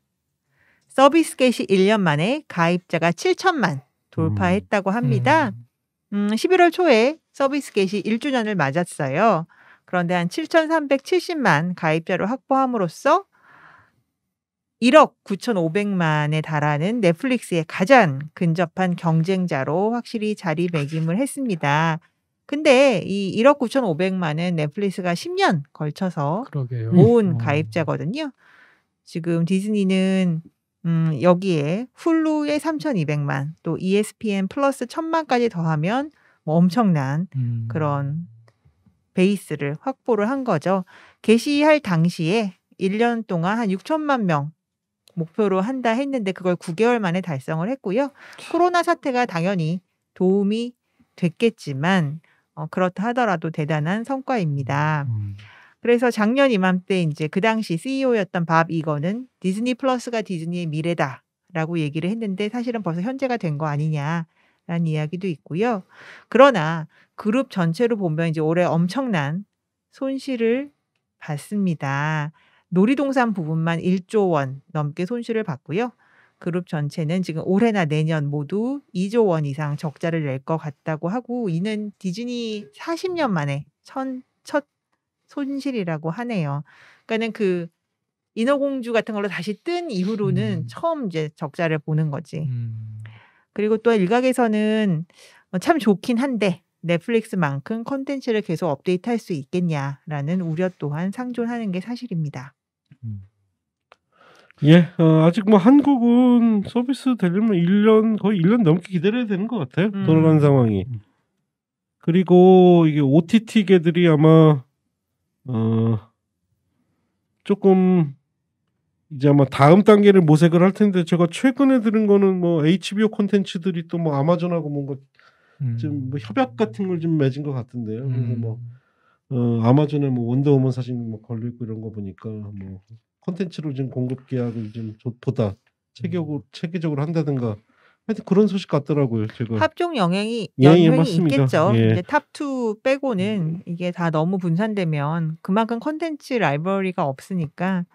서비스 개시 1년 만에 가입자가 7천만 돌파했다고 합니다. 11월 초에 서비스 개시 1주년을 맞았어요. 그런데 한 7,370만 가입자를 확보함으로써 1억 9,500만에 달하는 넷플릭스의 가장 근접한 경쟁자로 확실히 자리매김을 했습니다. 근데 이 1억 9,500만은 넷플릭스가 10년 걸쳐서 그러게요. 모은 가입자거든요. 지금 디즈니는 여기에 훌루의 3,200만, 또 ESPN 플러스 1,000만까지 더하면 뭐 엄청난 그런 베이스를 확보를 한 거죠. 게시할 당시에 1년 동안 한 6천만 명 목표로 한다 했는데 그걸 9개월 만에 달성을 했고요. 코로나 사태가 당연히 도움이 됐겠지만 그렇다 하더라도 대단한 성과입니다. 그래서 작년 이맘때 이제 그 당시 CEO였던 밥 이거는 디즈니 플러스가 디즈니의 미래다라고 얘기를 했는데 사실은 벌써 현재가 된 거 아니냐라는 이야기도 있고요. 그러나 그룹 전체로 보면 이제 올해 엄청난 손실을 봤습니다. 놀이동산 부분만 1조 원 넘게 손실을 봤고요. 그룹 전체는 지금 올해나 내년 모두 2조 원 이상 적자를 낼 것 같다고 하고 이는 디즈니 40년 만에 첫 손실이라고 하네요. 그러니까는 그 인어공주 같은 걸로 다시 뜬 이후로는 처음 이제 적자를 보는 거지. 그리고 또 일각에서는 참 좋긴 한데 넷플릭스만큼 콘텐츠를 계속 업데이트할 수 있겠냐라는 우려 또한 상존하는 게 사실입니다. 예, 아직 뭐 한국은 서비스 되려면 1년 거의 1년 넘게 기다려야 되는 것 같아요. 돌아가는 상황이. 그리고 이게 OTT계들이 아마 조금 이제 아마 다음 단계를 모색을 할 텐데 제가 최근에 들은 거는 뭐 HBO 콘텐츠들이 또 뭐 아마존하고 뭔가 좀 뭐 협약 같은 걸 좀 맺은 것 같은데요. 그래서 뭐 아마존에 뭐 원더우먼 사진 뭐 걸려 있고 이런 거 보니까 뭐 콘텐츠로 좀 공급 계약을 좀 보다 체계적으로 한다든가 하여튼 그런 소식 같더라고요. 제가 합종 영향이 맞습니다. 있겠죠. 예. 이제 탑2 빼고는 이게 다 너무 분산되면 그만큼 콘텐츠 라이브러리가 없으니까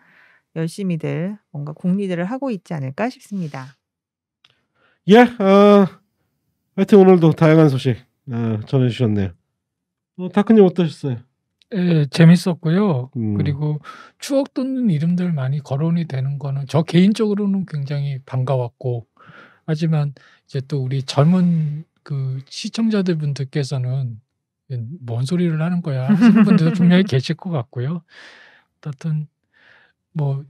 열심히들 뭔가 궁리들을 하고 있지 않을까 싶습니다. 예, 하여튼 오늘도 다양한 소식 전해주셨네요. 다크님 어떠셨어요? 예, 재밌었고요. 그리고 추억 돋는 이름들 많이 거론이 되는 거는 저 개인적으로는 굉장히 반가웠고, 하지만 이제 또 우리 젊은 그 시청자들 분들께서는 뭔 소리를 하는 거야 하시는 분들도 분명히 계실 것 같고요. 어쨌든 뭐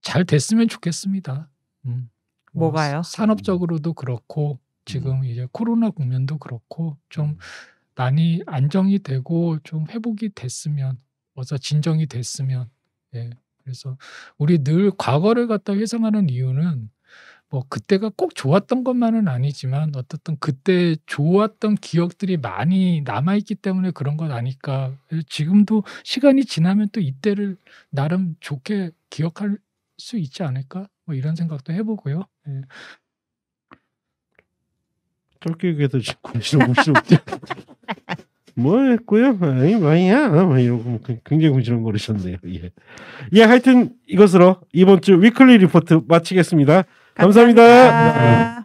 잘 됐으면 좋겠습니다. 뭐가요? 산업적으로도 그렇고 지금 이제 코로나 국면도 그렇고 좀 많이 안정이 되고 좀 회복이 됐으면, 어서 진정이 됐으면. 예. 그래서 우리 늘 과거를 갖다 회상하는 이유는 뭐 그때가 꼭 좋았던 것만은 아니지만 어떻든 그때 좋았던 기억들이 많이 남아있기 때문에 그런 것 아닐까. 지금도 시간이 지나면 또 이때를 나름 좋게 기억할 수 있지 않을까? 뭐 이런 생각도 해보고요. 예. 짧게 얘기해도 궁시렁궁시렁 뭐 했고요? 아니 뭐야? 막 이러고 굉장히 궁시렁거리셨네요. 예, 하여튼 이것으로 이번 주 위클리 리포트 마치겠습니다. 감사합니다.